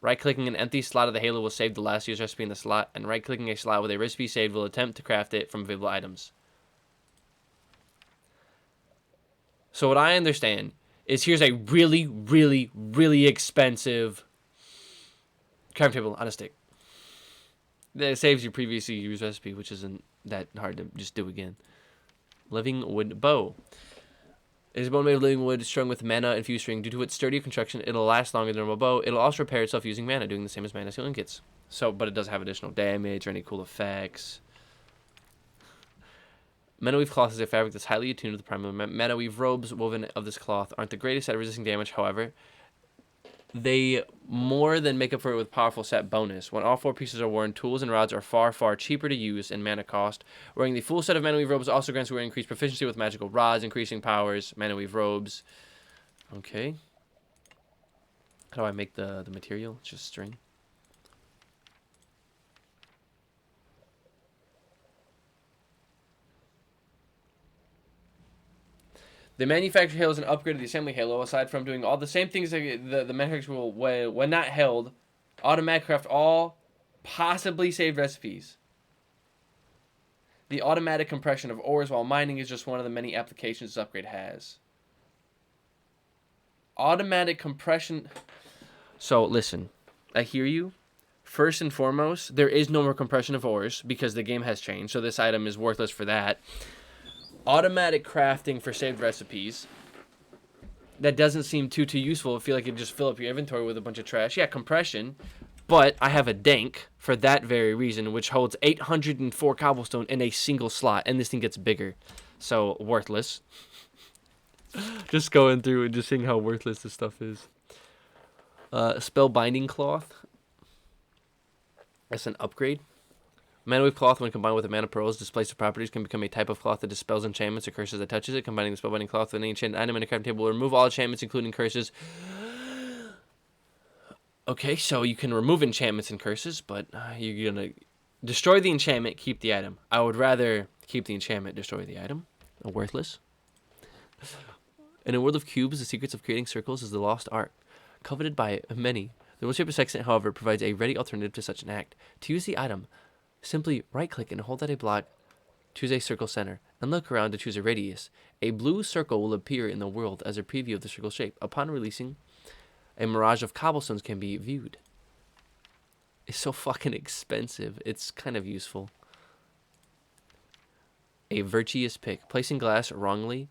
Right-clicking an empty slot of the halo will save the last used recipe in the slot, and right-clicking a slot with a recipe saved will attempt to craft it from available items. So what I understand is here's a really, really, really expensive crafting table on a stick. That saves your previously used recipe, which isn't that hard to just do again. Living Wood Bow. It is a bow made of living wood strung with mana-infused string. Due to its sturdier construction, it'll last longer than a normal bow. It'll also repair itself using mana, doing the same as mana seal ingots. So, but it doesn't have additional damage or any cool effects. Mana weave cloth is a fabric that's highly attuned to the primal element. Mana weave robes woven of this cloth aren't the greatest at resisting damage, however. They more than make up for it with powerful set bonus. When all 4 pieces are worn, tools and rods are far, far cheaper to use in mana cost. Wearing the full set of mana weave robes also grants wearer increased proficiency with magical rods, increasing powers, mana weave robes. Okay. How do I make the material? It's just string. The manufactured halo is an upgrade of the assembly halo. Aside from doing all the same things, the manufacturer will, when not held, automatic craft all possibly saved recipes. The automatic compression of ores while mining is just one of the many applications this upgrade has. Automatic compression. So listen, I hear you. First and foremost, there is no more compression of ores because the game has changed, so this item is worthless for that. Automatic crafting for saved recipes. That doesn't seem too useful. I feel like it just fill up your inventory with a bunch of trash. Yeah, compression. But I have a dank for that very reason, which holds 804 cobblestone in a single slot, and this thing gets bigger. So, worthless. Just going through and just seeing how worthless this stuff is. Spell Binding Cloth. That's an upgrade. Mana Weave Cloth, when combined with a Mana Pearls, displays of properties, can become a type of cloth that dispels enchantments or curses that touches it. Combining the Spellbinding Cloth with any enchanted item in a crafting table will remove all enchantments, including curses. Okay, so you can remove enchantments and curses, but you're going to destroy the enchantment, keep the item. I would rather keep the enchantment, destroy the item. Worthless. In a world of cubes, the secrets of creating circles is the lost art, coveted by many. The Woodshipper Sextant, however, provides a ready alternative to such an act. To use the item, simply right-click and hold at a block, choose a circle center, and look around to choose a radius. A blue circle will appear in the world as a preview of the circle shape. Upon releasing, a mirage of cobblestones can be viewed. It's so fucking expensive. It's kind of useful. A virtuous pick. Placing glass wrongly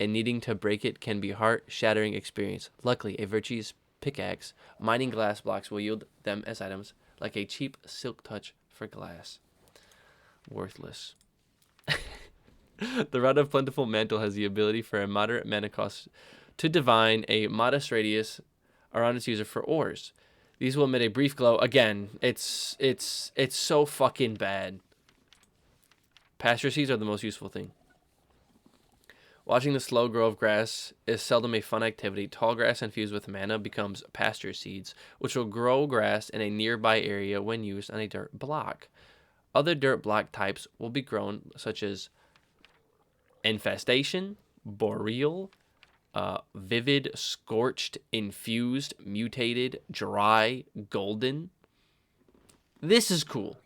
and needing to break it can be a heart-shattering experience. Luckily, a virtuous pickaxe mining glass blocks will yield them as items, like a cheap silk touch for glass. Worthless. The Rod of Plentiful Mantle has the ability for a moderate mana cost to divine a modest radius around its user for ores. These will emit a brief glow. Again, it's so fucking bad. Pasture seeds are the most useful thing. Watching the slow grow of grass is seldom a fun activity. Tall grass infused with mana becomes pasture seeds, which will grow grass in a nearby area when used on a dirt block. Other dirt block types will be grown, such as Infestation, Boreal, Vivid, Scorched, Infused, Mutated, Dry, Golden. This is cool.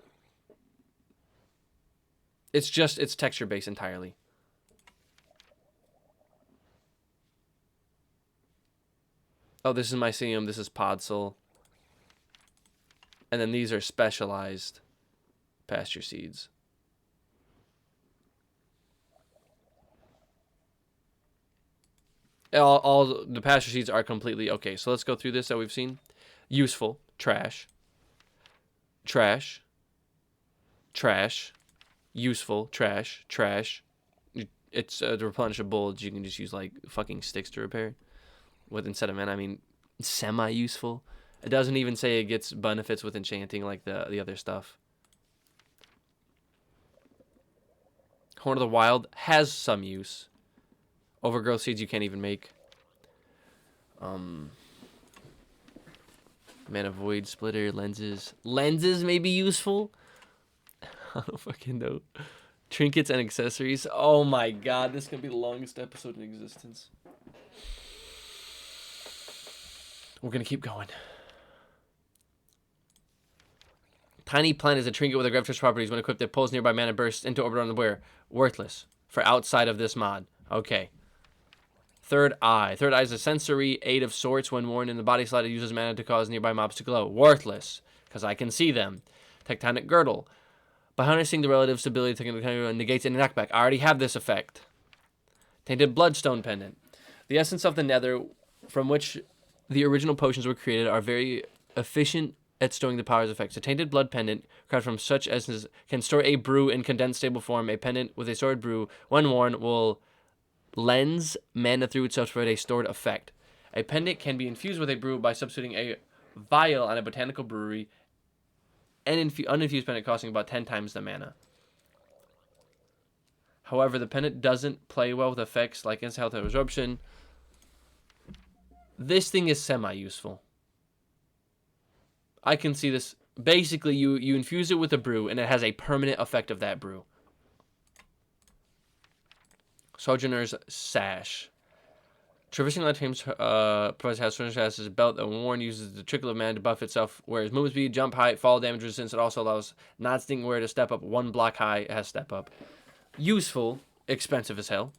It's texture based entirely. Oh, this is Mycelium. This is Podzol. And then these are specialized pasture seeds. All the pasture seeds are completely okay. So let's go through this that we've seen. Useful, trash, trash, trash, useful, trash, trash. It's to replenish a bulge. You can just use like fucking sticks to repair. With instead of mana, I mean semi-useful. It doesn't even say it gets benefits with enchanting like the other stuff. Horn of the Wild has some use. Overgrowth seeds you can't even make. Mana Void Splitter, lenses. Lenses may be useful. I don't fucking know. Trinkets and accessories. Oh my god, this is gonna be the longest episode in existence. We're gonna keep going. Tiny Plant is a trinket with aggressive properties. When equipped, it pulls nearby mana bursts into orbit on the wearer. Worthless for outside of this mod. Okay. Third Eye. Third Eye is a sensory aid of sorts. When worn in the body slot, it uses mana to cause nearby mobs to glow. Worthless, because I can see them. Tectonic Girdle. By harnessing the relative stability, Tectonic negates any knockback. I already have this effect. Tainted Bloodstone Pendant. The essence of the nether, from which the original potions were created, are very efficient at storing the power's effects. A tainted blood pendant, crafted from such essence, can store a brew in condensed stable form. A pendant with a stored brew, when worn, will lens mana through itself to provide a stored effect. A pendant can be infused with a brew by substituting a vial on a botanical brewery. An uninfused pendant costing about 10 times the mana. However, the pendant doesn't play well with effects like instant health absorption. This thing is semi-useful. I can see this. Basically, you infuse it with a brew, and it has a permanent effect of that brew. Sojourner's Sash. Traversing lifetimes provides has Sojourner's Sash as a belt that, when worn, uses the trickle of mana to buff itself, whereas movement speed, jump height, fall damage resistance. It also allows non-stinging wearer to step up 1 block high. It has step up. Useful. Expensive as hell.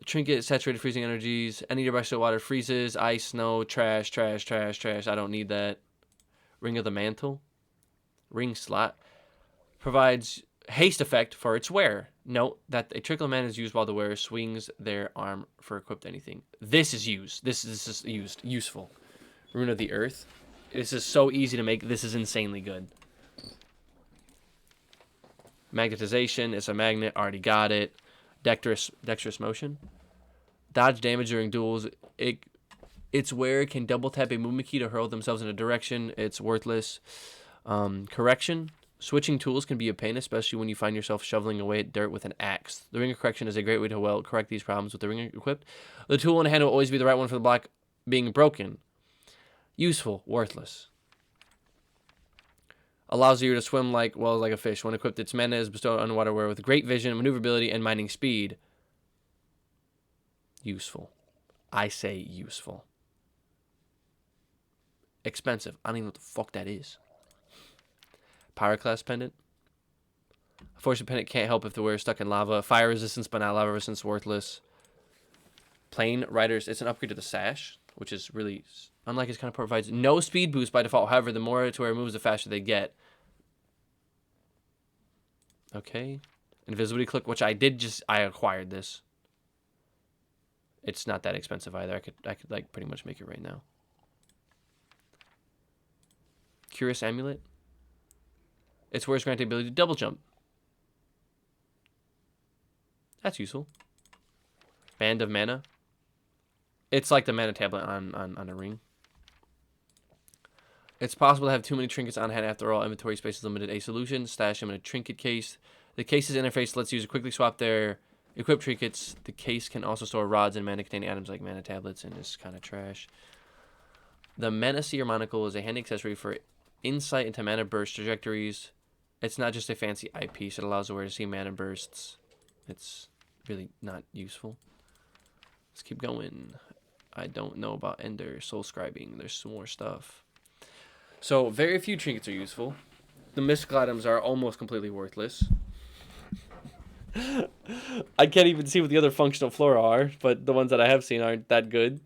Trinket, saturated freezing energies. Any nearby still water freezes. Ice, snow, trash, trash, trash, trash. I don't need that. Ring of the Mantle. Ring slot. Provides haste effect for its wearer. Note that a trickle of mana is used while the wearer swings their arm for equipped anything. This is used. This is used. Useful. Rune of the Earth. This is so easy to make. This is insanely good. Magnetization. It's a magnet. Already got it. Dexterous motion. Dodge damage during duels. Its wearer can double tap a movement key to hurl themselves in a direction. It's worthless. Correction. Switching tools can be a pain, especially when you find yourself shoveling away at dirt with an axe. The Ring of Correction is a great way to correct these problems with the ring equipped. The tool in the hand will always be the right one for the block being broken. Useful. Worthless. Allows you to swim like a fish. When equipped, its mana is bestowed on underwater wearer with great vision, maneuverability, and mining speed. Useful. I say useful. Expensive. I don't even know what the fuck that is. Pyroclast Pendant. A fortune pendant can't help if the wearer is stuck in lava. Fire resistance, but not lava resistance. Worthless. Plane Riders. It's an upgrade to the Sash, which is really, unlike its kind of provides no speed boost by default. However, the more to where it moves, the faster they get. Okay. Invisibility Cloak, which I acquired this. It's not that expensive either. I could like pretty much make it right now. Curious Amulet. Its wearers grant the ability to double jump. That's useful. Band of Mana. It's like the mana tablet on a ring. It's possible to have too many trinkets on hand. After all, inventory space is limited. A solution. Stash them in a trinket case. The case's interface lets users quickly swap their equipped trinkets. The case can also store rods and mana-containing items like mana tablets, and is kind of trash. The Mana Seer Monocle is a handy accessory for insight into mana burst trajectories. It's not just a fancy eyepiece. It allows the wearer to see mana bursts. It's really not useful. Let's keep going. I don't know about Ender, Soul Scribing. There's some more stuff. So, very few trinkets are useful. The mystical items are almost completely worthless. I can't even see what the other functional Flora are, but the ones that I have seen aren't that good.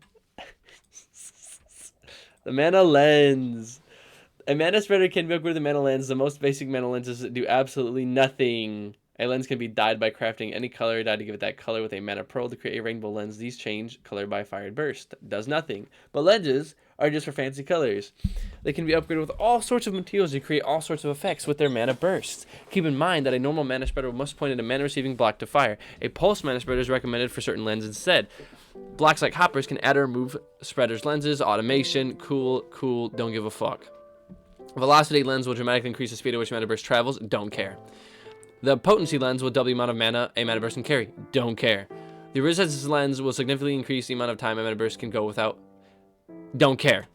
The Mana Lens. A mana spreader can be upgraded with a mana lens. The most basic mana lenses do absolutely nothing. A lens can be dyed by crafting any color dye to give it that color with a mana pearl to create a rainbow lens. These change color by fired burst. Does nothing. But lenses are just for fancy colors. They can be upgraded with all sorts of materials to create all sorts of effects with their mana bursts. Keep in mind that a normal mana spreader must point at a mana receiving block to fire. A pulse mana spreader is recommended for certain lenses instead. Blocks like hoppers can add or remove spreaders' lenses. Automation. Cool. Don't give a fuck. Velocity lens will dramatically increase the speed at which mana burst travels. Don't care. The potency lens will double the amount of mana a mana burst can carry. Don't care. The resistance lens will significantly increase the amount of time a mana burst can go without. Don't care.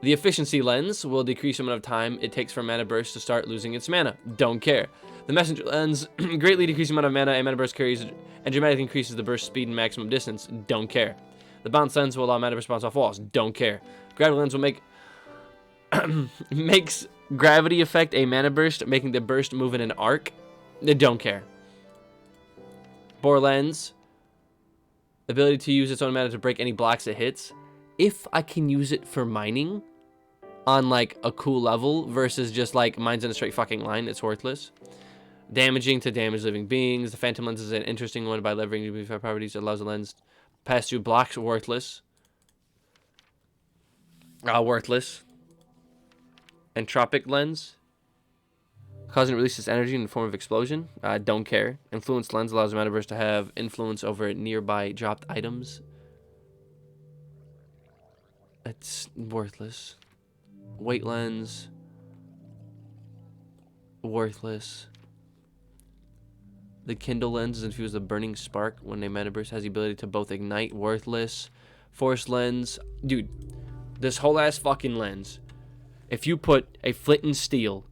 The efficiency lens will decrease the amount of time it takes for a mana burst to start losing its mana. Don't care. The messenger lens greatly decreases the amount of mana a mana burst carries and dramatically increases the burst speed and maximum distance. Don't care. The bounce lens will allow mana burst bounce off walls. Don't care. Gravity lens will makes gravity affect a mana burst, making the burst move in an arc. They don't care. Bore lens, ability to use its own mana to break any blocks it hits. If I can use it for mining on like a cool level versus just like mines in a straight fucking line, it's worthless. Damaging to damage living beings. The phantom lens is an interesting one by leveraging Purified properties. It allows the lens to pass through blocks. Worthless. Worthless. Entropic Lens, causing it to release its energy in the form of explosion. Don't care. Influence Lens allows the mana burst to have influence over nearby dropped items. It's worthless. Weight Lens, worthless. The Kindle Lens is infused with a burning spark when a mana burst has the ability to both ignite. Worthless. Force Lens, dude, this whole ass fucking lens. If you put a flint and steel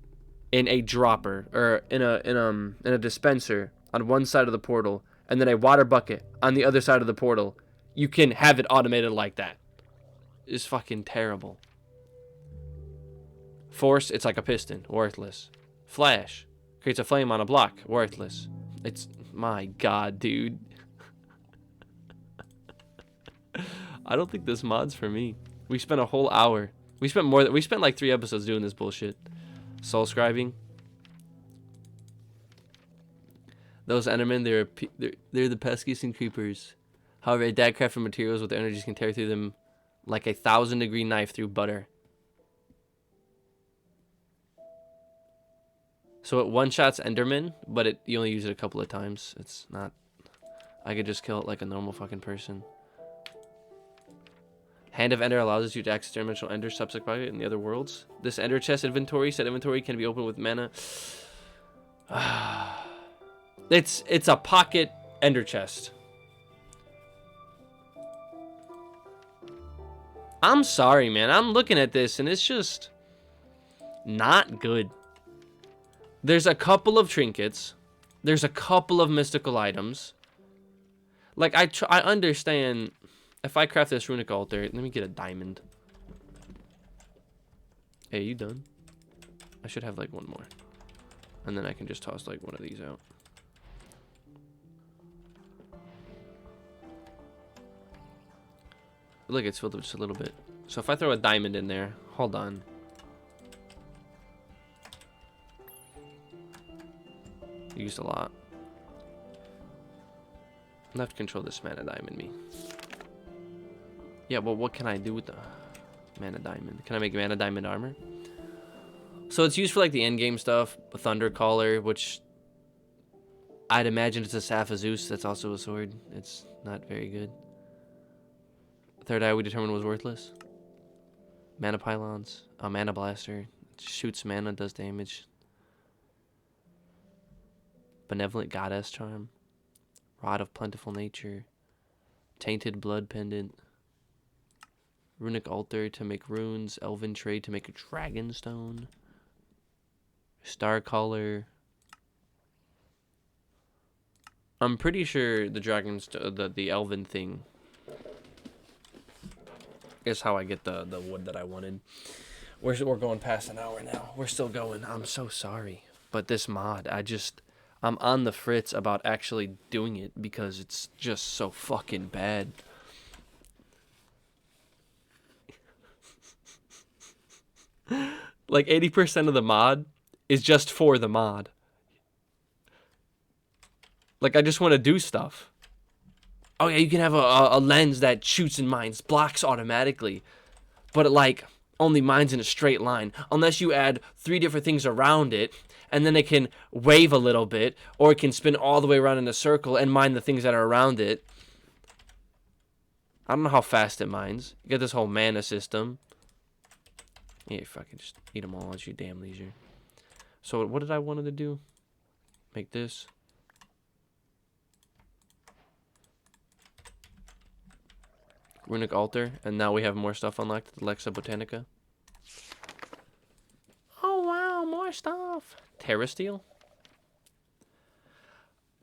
in a dropper or in a dispenser on one side of the portal and then a water bucket on the other side of the portal, you can have it automated like that. It's fucking terrible. Force, it's like a piston. Worthless. Flash, creates a flame on a block. Worthless. It's, my god, dude. I don't think this mod's for me. We spent a whole hour. We spent like 3 episodes doing this bullshit. Soul scribing. Those Endermen, they're the peskiest and creepers. However, a dagger crafted from materials with their energies can tear through them like a 1,000-degree knife through butter. So it one-shots Enderman, but you only use it a couple of times. It's not... I could just kill it like a normal fucking person. Hand of Ender allows you to access dimensional Ender subsequently in the other worlds. This Ender chest inventory, set inventory, can be opened with mana. It's a pocket Ender chest. I'm sorry, man. I'm looking at this and it's just not good. There's a couple of trinkets. There's a couple of mystical items. Like, I understand... If I craft this Runic Altar, let me get a diamond. Hey, you done? I should have like one more. And then I can just toss like one of these out. Look, it's filled up just a little bit. So if I throw a diamond in there, hold on. Used a lot. I have to control this mana diamond me. Yeah, well, what can I do with the mana diamond? Can I make mana diamond armor? So it's used for like the end game stuff. A Thunder Caller, which I'd imagine it's a Staff of Zeus. That's also a sword. It's not very good. Third Eye we determined was worthless. Mana Pylons. A Mana Blaster. It shoots mana, does damage. Benevolent Goddess Charm. Rod of Plentiful Nature. Tainted Blood Pendant. Runic Altar to make runes. Elven Trade to make a Dragon Stone. Star Caller. I'm pretty sure the dragon's the elven thing is how I get the wood that I wanted. We're going past an hour now. We're still going. I'm so sorry, but this mod, I'm on the fritz about actually doing it because it's just so fucking bad. Like 80% of the mod is just for the mod. Like, I just want to do stuff. Oh yeah, you can have a lens that shoots and mines, blocks automatically. But it, like, only mines in a straight line. Unless you add 3 different things around it, and then it can wave a little bit, or it can spin all the way around in a circle and mine the things that are around it. I don't know how fast it mines. You got this whole mana system. Yeah, fucking just eat them all at your damn leisure. So what did I wanted to do? Make this. Runic Altar, and now we have more stuff unlocked. Lexa Botanica. Oh wow, more stuff. Terrasteel.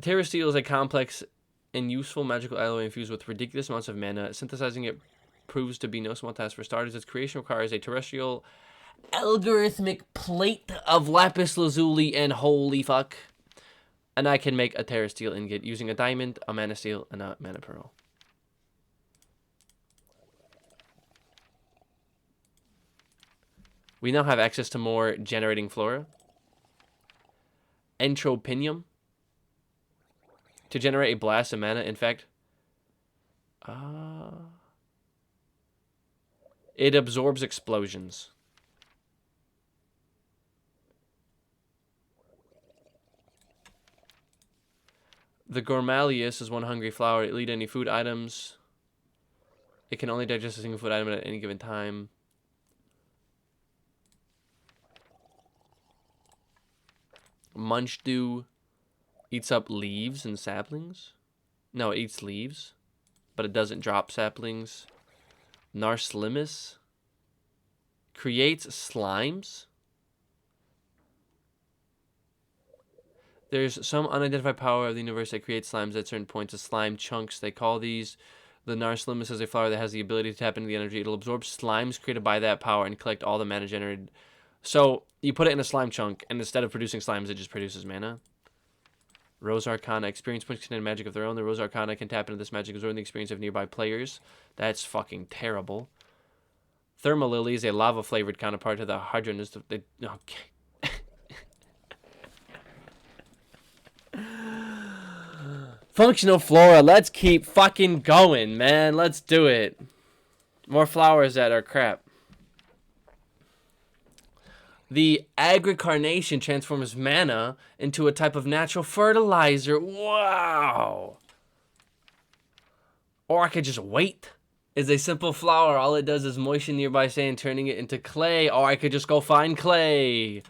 Terrasteel is a complex and useful magical alloy infused with ridiculous amounts of mana. Synthesizing it proves to be no small task. For starters, its creation requires a terrestrial algorithmic plate of lapis lazuli and holy fuck. And I can make a terrasteel ingot using a diamond, a mana steel, and a mana pearl. We now have access to more generating flora. Entropium. To generate a blast of mana, in fact, it absorbs explosions. The Gormalius is one hungry flower. It eats any food items. It can only digest a single food item at any given time. Munchdew eats up leaves and saplings. No, it eats leaves, but it doesn't drop saplings. Narslimus creates slimes. There's some unidentified power of the universe that creates slimes at certain points of slime chunks. They call these. The Narslimus is a flower that has the ability to tap into the energy. It'll absorb slimes created by that power and collect all the mana generated. So you put it in a slime chunk, and instead of producing slimes, it just produces mana. Rose Arcana. Experience points contain magic of their own. The Rose Arcana can tap into this magic, absorbing the experience of nearby players. That's fucking terrible. Thermalily is a lava-flavored counterpart to the Hydranus. Okay. Functional Flora. Let's keep fucking going, man. Let's do it. More flowers that are crap. The Agricarnation transforms mana into a type of natural fertilizer. Wow. Or I could just wait. Is a simple flower. All it does is moisten nearby sand, turning it into clay. Or I could just go find clay.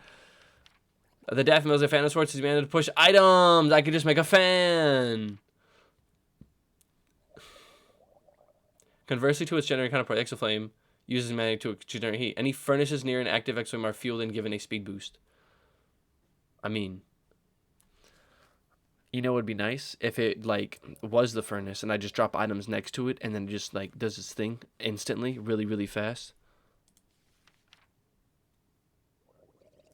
The Daffodil is a fan of sorts. He's managed to push items. I could just make a fan. Conversely to its generating counterpart, Endo Flame uses mana to generate heat. Any furnaces near an active Endo Flame are fueled and given a speed boost. I mean, you know, it would be nice if it like was the furnace and I just drop items next to it and then it just like does its thing instantly, really, really fast.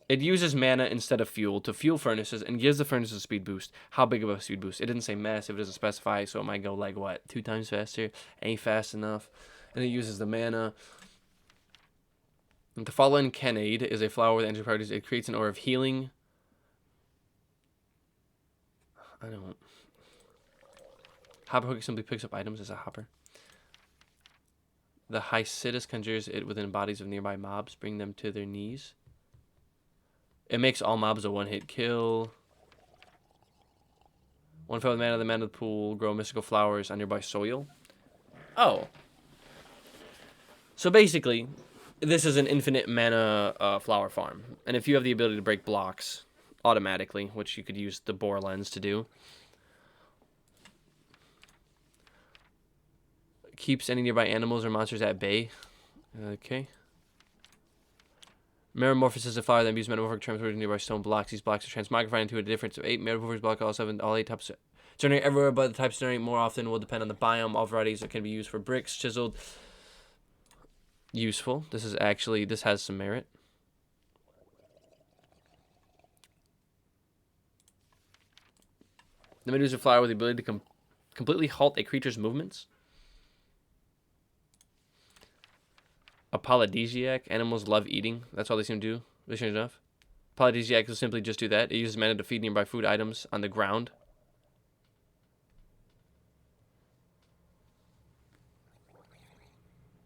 It uses mana instead of fuel to fuel furnaces and gives the furnaces a speed boost. How big of a speed boost? It didn't say massive. It doesn't specify, so it might go like what, 2 times faster? Ain't fast enough. And it uses the mana. The Fallen Cannade is a flower with energy properties. It creates an aura of healing. I don't. Hopper Hook simply picks up items as a hopper. The Hycidus conjures it within bodies of nearby mobs, bring them to their knees. It makes all mobs a one-hit kill. One fell with mana, the mana of the pool, grow mystical flowers on nearby soil. Oh. So basically, this is an infinite mana flower farm. And if you have the ability to break blocks automatically, which you could use the Bore Lens to do, keeps any nearby animals or monsters at bay. Okay. Metamorphosis of flower, then use metamorphic transfer to nearby stone blocks. These blocks are transmogrified into a difference of 8. Metamorphosis block all 8 types Generate everywhere, but the types generate more often will depend on the biome. All varieties that can be used for bricks, chiseled. Useful. This has some merit. The Medusa flower with the ability to completely halt a creature's movements. A Polydesiac. Animals love eating. That's all they seem to do. They change enough. Polydesiac will simply just do that. It uses mana to feed nearby food items on the ground.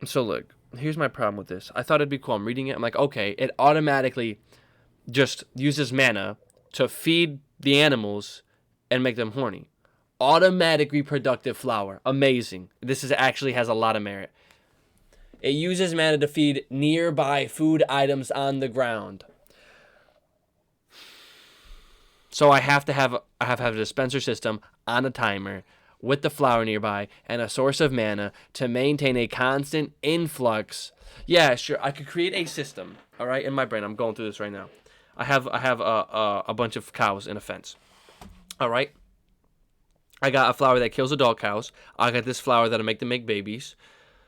So look, here's my problem with this. I thought it'd be cool. I'm reading it. I'm like, okay, it automatically just uses mana to feed the animals and make them horny. Automatic reproductive flower. Amazing. This actually has a lot of merit. It uses mana to feed nearby food items on the ground. So I have to have a dispenser system on a timer with the flower nearby and a source of mana to maintain a constant influx. Yeah, sure. I could create a system. All right, in my brain, I'm going through this right now. I have a bunch of cows in a fence. All right. I got a flower that kills adult cows. I got this flower that'll make them make babies.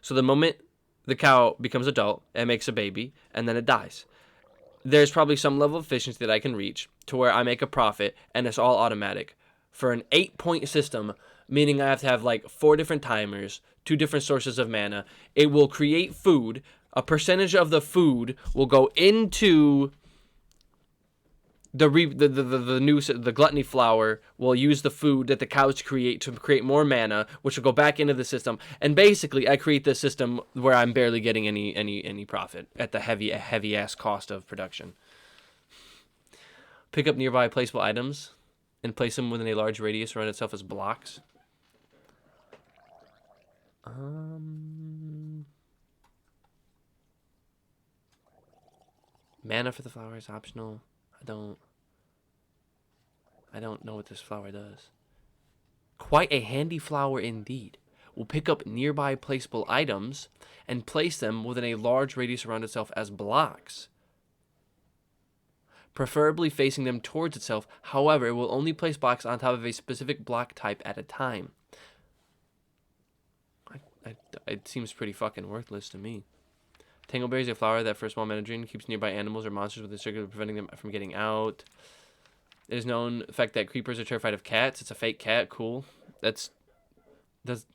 So the moment the cow becomes adult, it makes a baby, and then it dies. There's probably some level of efficiency that I can reach to where I make a profit, and it's all automatic. For an 8-point system, meaning I have to have like 4 different timers, 2 different sources of mana, it will create food. A percentage of the food will go into the gluttony flower. Will use the food that the cows create to create more mana, which will go back into the system. And basically, I create this system where I'm barely getting any profit at the heavy ass cost of production. Pick up nearby placeable items and place them within a large radius around itself as blocks. Mana for the flower is optional. I don't know what this flower does. Quite a handy flower indeed. Will pick up nearby placeable items and place them within a large radius around itself as blocks, preferably facing them towards itself. However, it will only place blocks on top of a specific block type at a time. It seems pretty fucking worthless to me. Tangleberry is a flower that, for a small mana drain, keeps nearby animals or monsters within a circle, preventing them from getting out. It is known the fact that creepers are terrified of cats. It's a fake cat. Cool. Does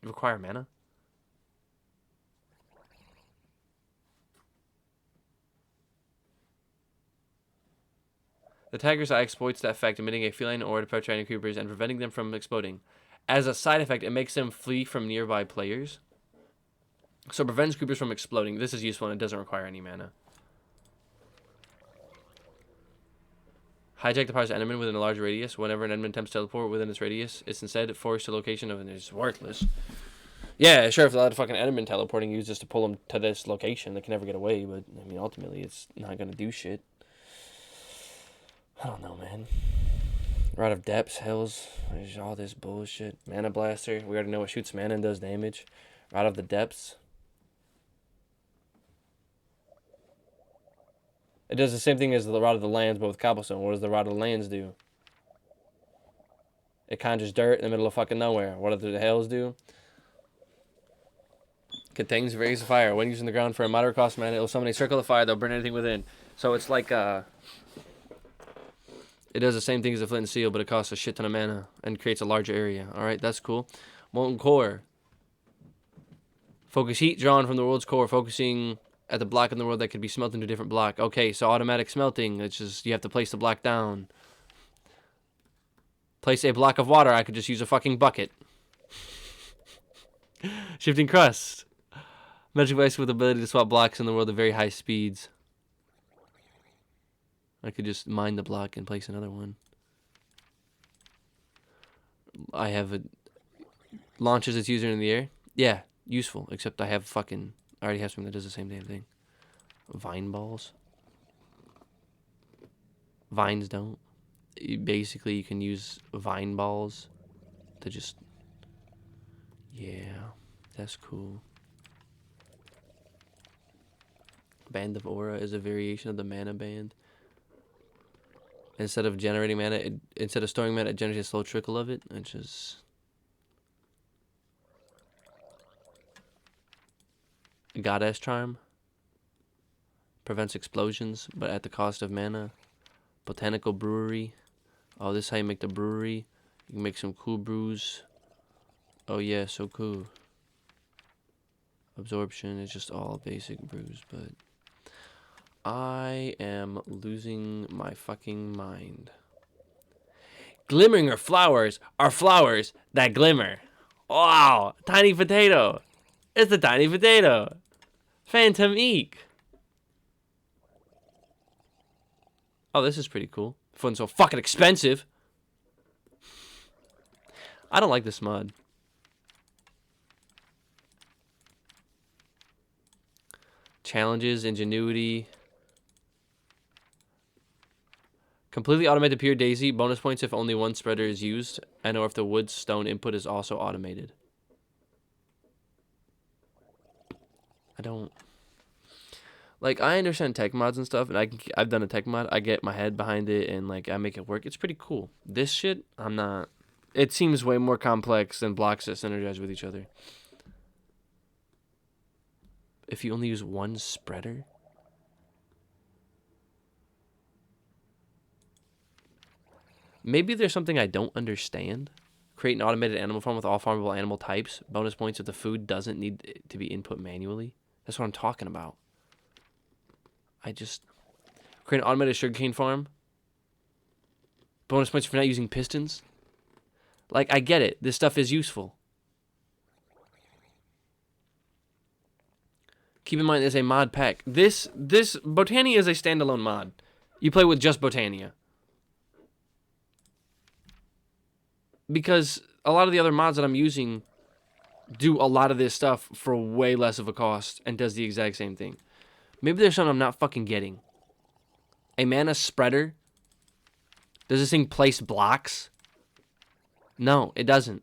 require mana. The Tiger's Eye exploits that effect, emitting a feline aura to penetrate creepers and preventing them from exploding. As a side effect, it makes them flee from nearby players. So it prevents creepers from exploding. This is useful and it doesn't require any mana. Hijack the power's enemy within a large radius. Whenever an enemy attempts to teleport within its radius, it's instead forced to location of it's worthless. Yeah, sure, if a lot of fucking enemy teleporting uses to pull them to this location, they can never get away, but I mean ultimately it's not gonna do shit. I don't know, man. Rod of Depths, Hells, there's all this bullshit. Mana Blaster, we already know it shoots mana and does damage. Rod of the Depths. It does the same thing as the Rod of the Lands, but with cobblestone. What does the Rod of the Lands do? It conjures dirt in the middle of fucking nowhere. What do the Hells do? Contains rays of fire. When using the ground for a moderate cost of mana, it will summon a circle of fire that will burn anything within. So it's like, it does the same thing as the Flint and Steel, but it costs a shit ton of mana and creates a larger area. Alright, that's cool. Molten Core. Focus heat drawn from the world's core, focusing at the block in the world that could be smelted into a different block. Okay, so automatic smelting. It's just, you have to place the block down. Place a block of water. I could just use a fucking bucket. Shifting crust. Magic device with the ability to swap blocks in the world at very high speeds. I could just mine the block and place another one. I have a... Launches its user in the air. Yeah, useful. Except I already have something that does the same damn thing. Vine balls. Vines don't. Basically, you can use vine balls to just... Yeah, that's cool. Band of Aura is a variation of the mana band. Instead of generating mana, instead of storing mana, it generates a slow trickle of it, which is Goddess Charm. Prevents explosions, but at the cost of mana. Botanical Brewery. Oh, this is how you make the brewery. You can make some cool brews. Oh yeah, so cool. Absorption is just all basic brews, but I am losing my fucking mind. Glimmering or flowers are flowers that glimmer. Wow, tiny potato. It's a tiny potato. Phantom Eek. Oh, this is pretty cool. Fun's so fucking expensive. I don't like this mod. Challenges, ingenuity. Completely automated Pure Daisy. Bonus points if only one spreader is used. And or if the wood stone input is also automated. I don't... Like, I understand tech mods and stuff, and I've done a tech mod. I get my head behind it, and, like, I make it work. It's pretty cool. This shit, I'm not... It seems way more complex than blocks that synergize with each other. If you only use one spreader? Maybe there's something I don't understand. Create an automated animal farm with all farmable animal types. Bonus points if the food doesn't need to be input manually. That's what I'm talking about. I just... Create an automated sugarcane farm. Bonus points for not using pistons. Like, I get it. This stuff is useful. Keep in mind, there's a mod pack. This Botania is a standalone mod. You play with just Botania. Because a lot of the other mods that I'm using do a lot of this stuff for way less of a cost and does the exact same thing. Maybe there's something I'm not fucking getting. A mana spreader? Does this thing place blocks? No, it doesn't.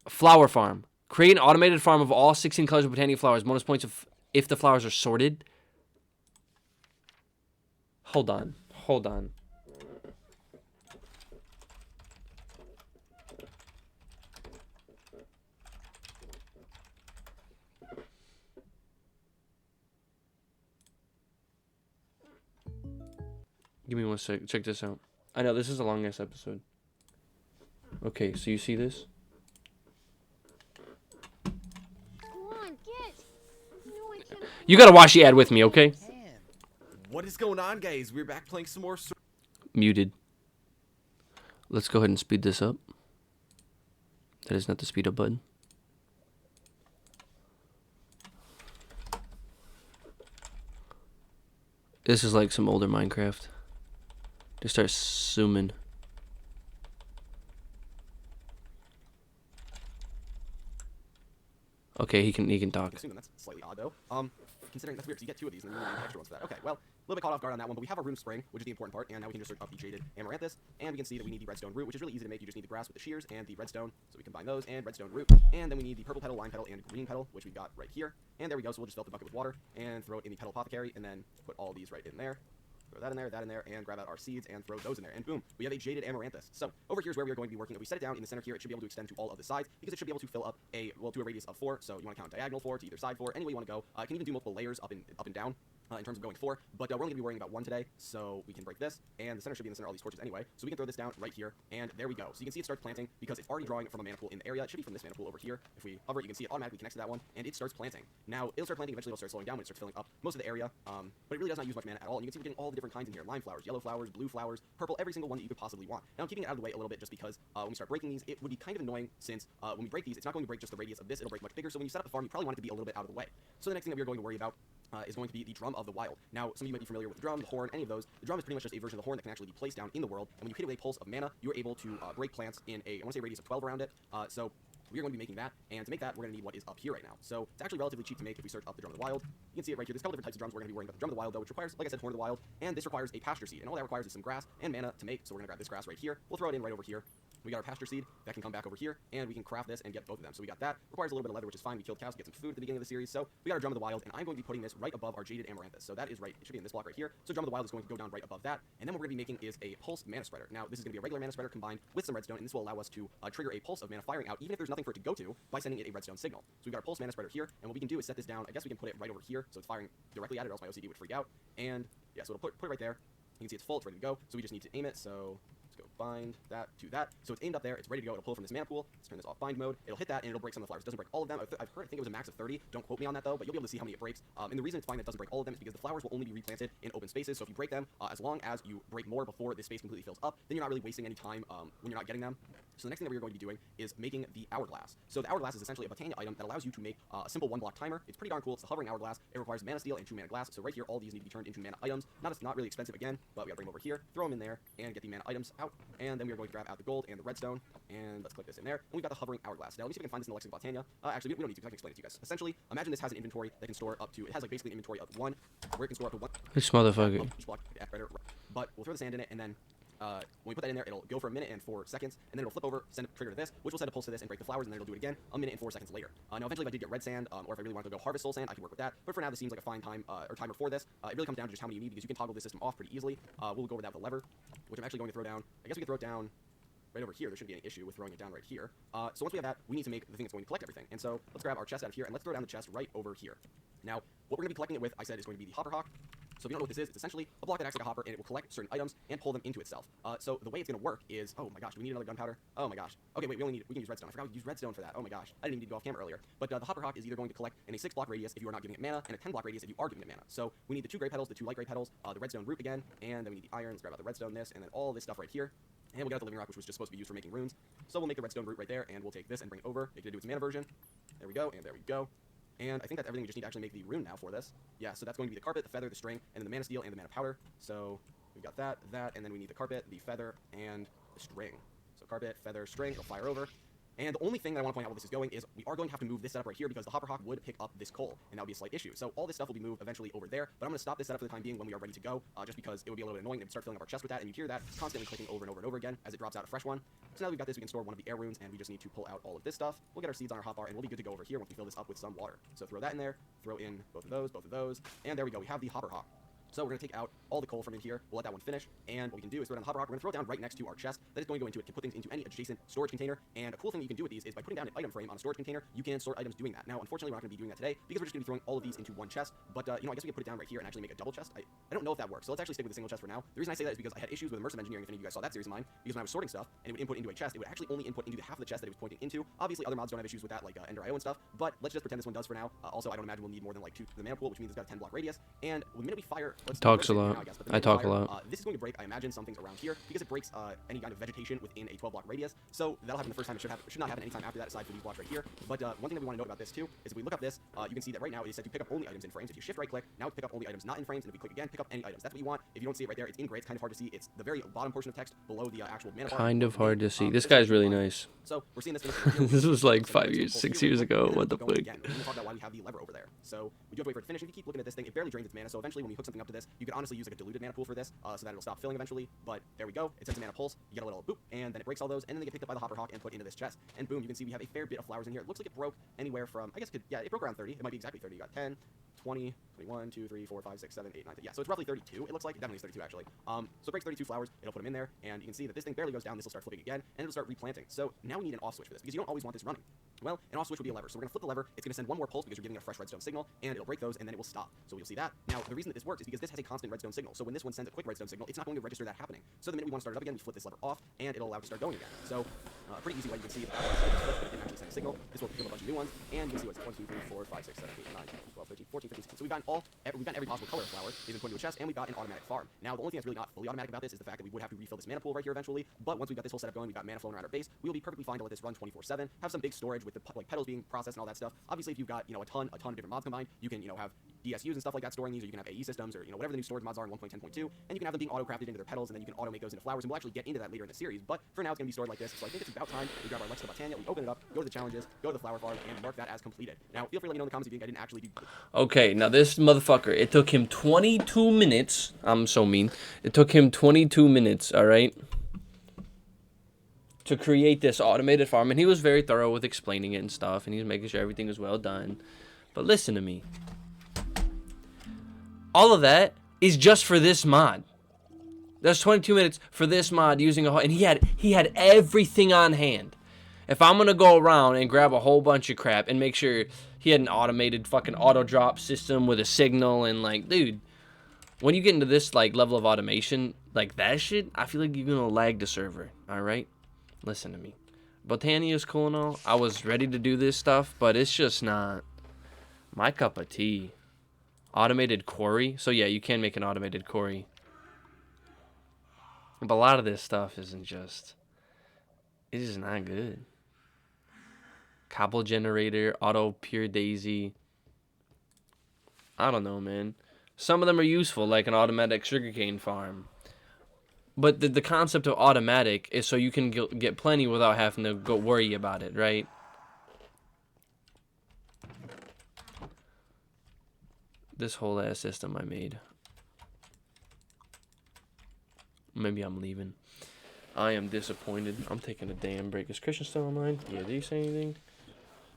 Flower farm. Create an automated farm of all 16 colors of botanical flowers. Bonus points if the flowers are sorted. Hold on. Hold on. Give me 1 sec. Check this out. I know, this is a long-ass episode. Okay, so you see this? Go on, get. No, I can't. You gotta watch the ad with me, okay? What is going on, guys? We're back playing some more. Muted. Let's go ahead and speed this up. That is not the speed up button. This is like some older Minecraft. Just start zooming. Okay, he can talk. That's slightly odd, though. Considering that's weird, because you get 2 of these, and then you need extra ones for that. Okay, well, a little bit caught off guard on that one, but we have our Rune Spring, which is the important part, and now we can just search up the Jaded Amaranthus, and we can see that we need the Redstone Root, which is really easy to make. You just need the grass with the shears and the redstone, so we combine those, and Redstone Root. And then we need the purple petal, lime petal, and green petal, which we've got right here. And there we go, so we'll just fill up the bucket with water, and throw it in the petal apothecary, and then put all these right in there. Throw that in there, and grab out our seeds and throw those in there. And boom, we have a Jaded Amaranthus. So over here is where we are going to be working. If we set it down in the center here, it should be able to extend to all of the sides, because it should be able to fill up to a radius of 4. So you want to count diagonal 4 to either side 4, any way you want to go. It can even do multiple layers up and down. In terms of going 4, but we're only going to be worrying about 1 today, so we can break this, and the center should be in the center of all these torches anyway, so we can throw this down right here, and there we go. So you can see it starts planting, because it's already drawing from a mana pool in the area. It should be from this mana pool over here. If we hover, you can see it automatically connects to that one, and it starts planting. Now, it'll start planting, eventually it'll start slowing down when it starts filling up most of the area, but it really does not use much mana at all, and you can see we're getting all the different kinds in here. Lime flowers, yellow flowers, blue flowers, purple, every single one that you could possibly want. Now, I'm keeping it out of the way a little bit just because when we start breaking these, it would be kind of annoying, since when we break these, it's not going to break just the radius of this, it'll break much bigger, so when you set up the farm, you probably want it to be a little bit out of the way. So the next thing that we're going to worry about is going to be the Drum of the Wild. Now, some of you might be familiar with the drum, the horn, any of those. The drum is pretty much just a version of the horn that can actually be placed down in the world, and when you hit it with a pulse of mana, you're able to break plants in I want to say radius of 12 around it. So we're going to be making that, and to make that, we're going to need what is up here right now. So it's actually relatively cheap to make if we search up the Drum of the Wild. You can see it right here. There's a couple different types of drums. We're going to be worrying about the Drum of the Wild, though, which requires, like I said, Horn of the Wild, and this requires a Pasture seed, and all that requires is some grass and mana to make, so we're going to grab this grass right here. We'll throw it in right over here, We got our pasture seed that can come back over here, and we can craft this and get both of them. So we got that. Requires a little bit of leather, which is fine. We killed cows to get some food at the beginning of the series. So we got our Drum of the Wild, and I'm going to be putting this right above our Jaded Amaranthus. So that is right. It should be in this block right here. So Drum of the Wild is going to go down right above that. And then what we're going to be making is a pulsed mana spreader. Now this is going to be a regular mana spreader combined with some redstone, and this will allow us to trigger a pulse of mana firing out, even if there's nothing for it to go to, by sending it a redstone signal. So we've got our pulse mana spreader here, and what we can do is set this down. I guess we can put it right over here, so it's firing directly at it, or else my OCD would freak out. And yeah, so it'll put it right there. You can see it's full. It's ready to go. So we just need to aim it. So go bind that to that. So it's aimed up there. It's ready to go. It'll pull from this mana pool. Let's turn this off bind mode. It'll hit that and it'll break some of the flowers. It doesn't break all of them. I've heard, I think it was a max of 30. Don't quote me on that though, but you'll be able to see how many it breaks. And the reason it's fine that it doesn't break all of them is because the flowers will only be replanted in open spaces. So if you break them, as long as you break more before this space completely fills up, then you're not really wasting any time when you're not getting them. So the next thing that we're going to be doing is making the Hourglass. So the Hourglass is essentially a Botania item that allows you to make a simple 1 block timer. It's pretty darn cool. It's the Hovering Hourglass. It requires mana steel and 2 mana glass. So right here, all these need to be turned into mana items. Not really expensive again, but we gotta bring them over here, throw them in there, and get the mana items out. And then we are going to grab out the gold and the redstone, and let's click this in there. And we've got the Hovering Hourglass. Now let me see if I can find this in the Lexicon of Botania. Actually, we don't need to. I can explain it to you guys. Essentially, imagine this has an inventory that can store up to. It has like basically an inventory of 1, where it can store up to 1. This motherfucker. Each block, but we'll throw the sand in it, and then when we put that in there, it'll go for a minute and 4 seconds, and then it'll flip over, send a trigger to this, which will send a pulse to this and break the flowers, and then it'll do it again a minute and 4 seconds later. Now, eventually, if I did get red sand, or if I really wanted to go harvest soul sand, I can work with that. But for now, this seems like a fine time or timer for this. It really comes down to just how many you need, because you can toggle this system off pretty easily. We'll go over that with a lever, which I'm actually going to throw down. I guess we can throw it down right over here. There shouldn't be any issue with throwing it down right here. So once we have that, we need to make the thing that's going to collect everything. And so let's grab our chest out of here, and let's throw down the chest right over here. Now, what we're going to be collecting it with, I said, is going to be the Hopper Hawk. So if you don't know what this is, it's essentially a block that acts like a hopper, and it will collect certain items and pull them into itself. So the way it's going to work is, oh my gosh, do we need another gunpowder? Oh my gosh. Okay, wait, we can use redstone. I forgot we used redstone for that. Oh my gosh, I didn't even need to go off camera earlier. But the Hopper Hawk is either going to collect in a 6 block radius if you are not giving it mana, and a 10 block radius if you are giving it mana. So we need the 2 gray petals, the 2 light gray petals, the redstone root again, and then we need the iron. Let's grab out the redstone, this, and then all this stuff right here. And we'll get out the living rock, which was just supposed to be used for making runes. So we'll make the redstone root right there, and we'll take this and bring it over, make it do its mana version. There we go, and there we go. And I think that's everything. We just need to actually make the rune now for this. Yeah, so that's going to be the carpet, the feather, the string, and then the mana steel and the mana powder. So we've got that, and then we need the carpet, the feather, and the string. So carpet, feather, string, it'll fire over. And the only thing that I want to point out where this is going is we are going to have to move this setup right here because the Hopper Hawk would pick up this coal, and that would be a slight issue. So all this stuff will be moved eventually over there, but I'm going to stop this setup for the time being when we are ready to go, just because it would be a little bit annoying to start filling up our chest with that, and you hear that constantly clicking over and over and over again as it drops out a fresh one. So now that we've got this, we can store one of the air runes, and we just need to pull out all of this stuff. We'll get our seeds on our hotbar, and we'll be good to go over here once we fill this up with some water. So throw that in there, throw in both of those, and there we go. We have the Hopper Hawk. So we're going to take out all the coal from in here, we'll let that one finish, and what we can do is throw down the Hopper Hawk. We're going to throw it down right next to our chest that is going to go into it. Can put things into any adjacent storage container, and a cool thing that you can do with these is by putting down an item frame on a storage container, you can store items doing that. Now, unfortunately, we're not going to be doing that today, because we're just going to be throwing all of these into one chest, but, I guess we can put it down right here and actually make a double chest. I don't know if that works, so let's actually stick with a single chest for now. The reason I say that is because I had issues with immersive engineering, if any of you guys saw that series of mine, because when I was sorting stuff, and it would input into a chest, it would actually only input into the half of the chest that it was pointing into. Obviously, other mods don't have issues with that, like Ender IO and stuff, but let's just pretend this one does for now. Also, I don't imagine we'll need more than like 2 to the mana pool, which means it's got a 10 block radius, and the minute we fire... Talks a lot. I talk a lot. This is going to break, I imagine, some things around here, because it breaks any kind of vegetation within a 12 block radius. So that'll happen the first time. It should not happen anytime after that, aside from these blocks right here. But one thing that we want to note about this too is if we look up this, you can see that right now it is set to pick up only items in frames. If you shift right click, now pick up only items not in frames, and if we click again, pick up any items. That's what you want. If you don't see it right there, it's in gray. It's kind of hard to see. It's the very bottom portion of text below the actual mana bar. Kind of hard to see. This guy's really nice. So we're seeing this. This was like 6 years ago. What the fuck? We're going to talk about why we have the lever over there. So we do have to wait for it to finish. If you keep looking at this thing, it barely drains its mana. So eventually, when we hook something up to this, you could honestly use like a diluted mana pool for this, so that it'll stop filling eventually. But there we go. It sends a mana pulse. You get a little boop, and then it breaks all those, and then they get picked up by the Hopper Hawk and put into this chest. And boom, you can see we have a fair bit of flowers in here. It looks like it broke anywhere from, I guess, it broke around 30. It might be exactly 30. You got 10, 20, 21, 2, 3, 4, 5, 6, 7, 8, 9, 10. Yeah, so it's roughly 32. It looks like it definitely is 32 actually. So it breaks 32 flowers. It'll put them in there, and you can see that this thing barely goes down. This will start flipping again, and it'll start replanting. So now we need an off switch for this because you don't always want this running. Well, an off switch would be a lever. So we're gonna flip the lever. It's gonna send one more pulse because you're giving it a fresh redstone signal, and it'll break those, and then it will stop. So you'll see that. Now the reason that this works is because this has a constant redstone signal. So when this one sends a quick redstone signal, it's not going to register that happening. So the minute we want to start it up again, we flip this lever off, and it'll allow it to start going again. So pretty easy way you can see that that flip, but it didn't actually send a signal. This will give a bunch of new ones, and you can see what's 1, 2, 3, 4, 5, 6, 7, 8, 9, 10, 12, 13, 14, 15, 16. So we've gotten every possible color of flower. They've been put into a chest, and we've got an automatic farm. Now the only thing that's really not fully automatic about this is the fact that we would have to refill this mana pool right here eventually. But once we've got this whole setup going, we've got mana flowing around our base, we will be perfectly fine to let this run 24/7. Have some big storage with the petals being processed and all that stuff. Obviously, if you've got a ton of different mods combined, you can have DSUs and stuff like that storing these, or you can have AE systems, or whatever the new storage mods are in 1.10.2, and you can have them being auto-crafted into their petals, and then you can auto-make those into flowers, and we'll actually get into that later in the series. But for now, it's going to be stored like this. So I think it's about time we grab our Lexicon of Botania, we open it up, go to the challenges, go to the flower farm, and mark that as completed. Now, feel free to let me know in the comments if you think I didn't actually do. Okay, now this motherfucker, it took him 22 minutes. I'm so mean. It took him 22 minutes, all right? to create this automated farm, and he was very thorough with explaining it and stuff, and he was making sure everything was well done. But listen to me. All of that is just for this mod. That's 22 minutes for this mod using a whole, and he had everything on hand. If I'm gonna go around and grab a whole bunch of crap and make sure he had an automated fucking auto drop system with a signal and like, dude, when you get into this like level of automation, like that shit, I feel like you're gonna lag the server. All right, listen to me. Botania is cool and all. I was ready to do this stuff, but it's just not my cup of tea. Automated quarry. So yeah, you can make an automated quarry. But a lot of this stuff isn't just... It is not good. Cobble generator, auto pure daisy. I don't know, man. Some of them are useful, like an automatic sugarcane farm. But the concept of automatic is so you can get plenty without having to go worry about it, right? This whole ass system I made. Maybe I'm leaving. I am disappointed. I'm taking a damn break. Is Christian still online? Yeah, did he say anything?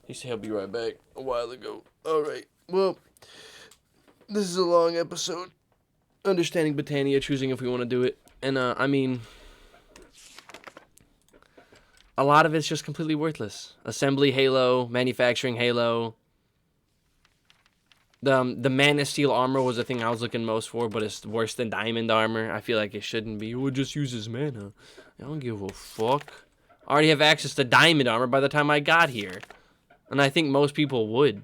He said he'll be right back a while ago. Alright, well, this is a long episode. Understanding Botania, choosing if we want to do it. And, I mean, a lot of it's just completely worthless. Assembly Halo, manufacturing Halo. The Man of Steel armor was the thing I was looking most for, but it's worse than diamond armor. I feel like it shouldn't be. We'll just use his mana. I don't give a fuck. I already have access to diamond armor by the time I got here. And I think most people would.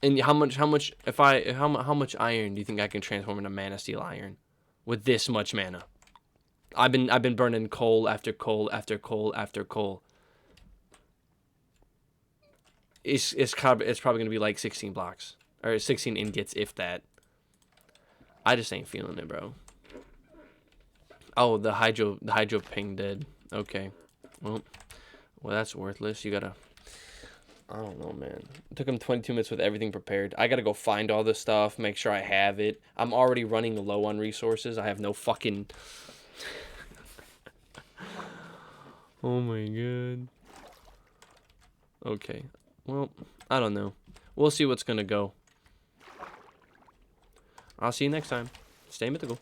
And how much iron do you think I can transform into Man of Steel iron with this much mana? I've been burning coal after coal after coal after coal. It's probably gonna be like 16 blocks or 16 ingots, if that. I just ain't feeling it, bro. Oh, the hydro ping dead. Okay, well that's worthless. You gotta. I don't know, man. It took him 22 minutes with everything prepared. I gotta go find all this stuff, make sure I have it. I'm already running low on resources. I have no fucking. Oh my god. Okay. Well, I don't know. We'll see what's gonna go. I'll see you next time. Stay mythical.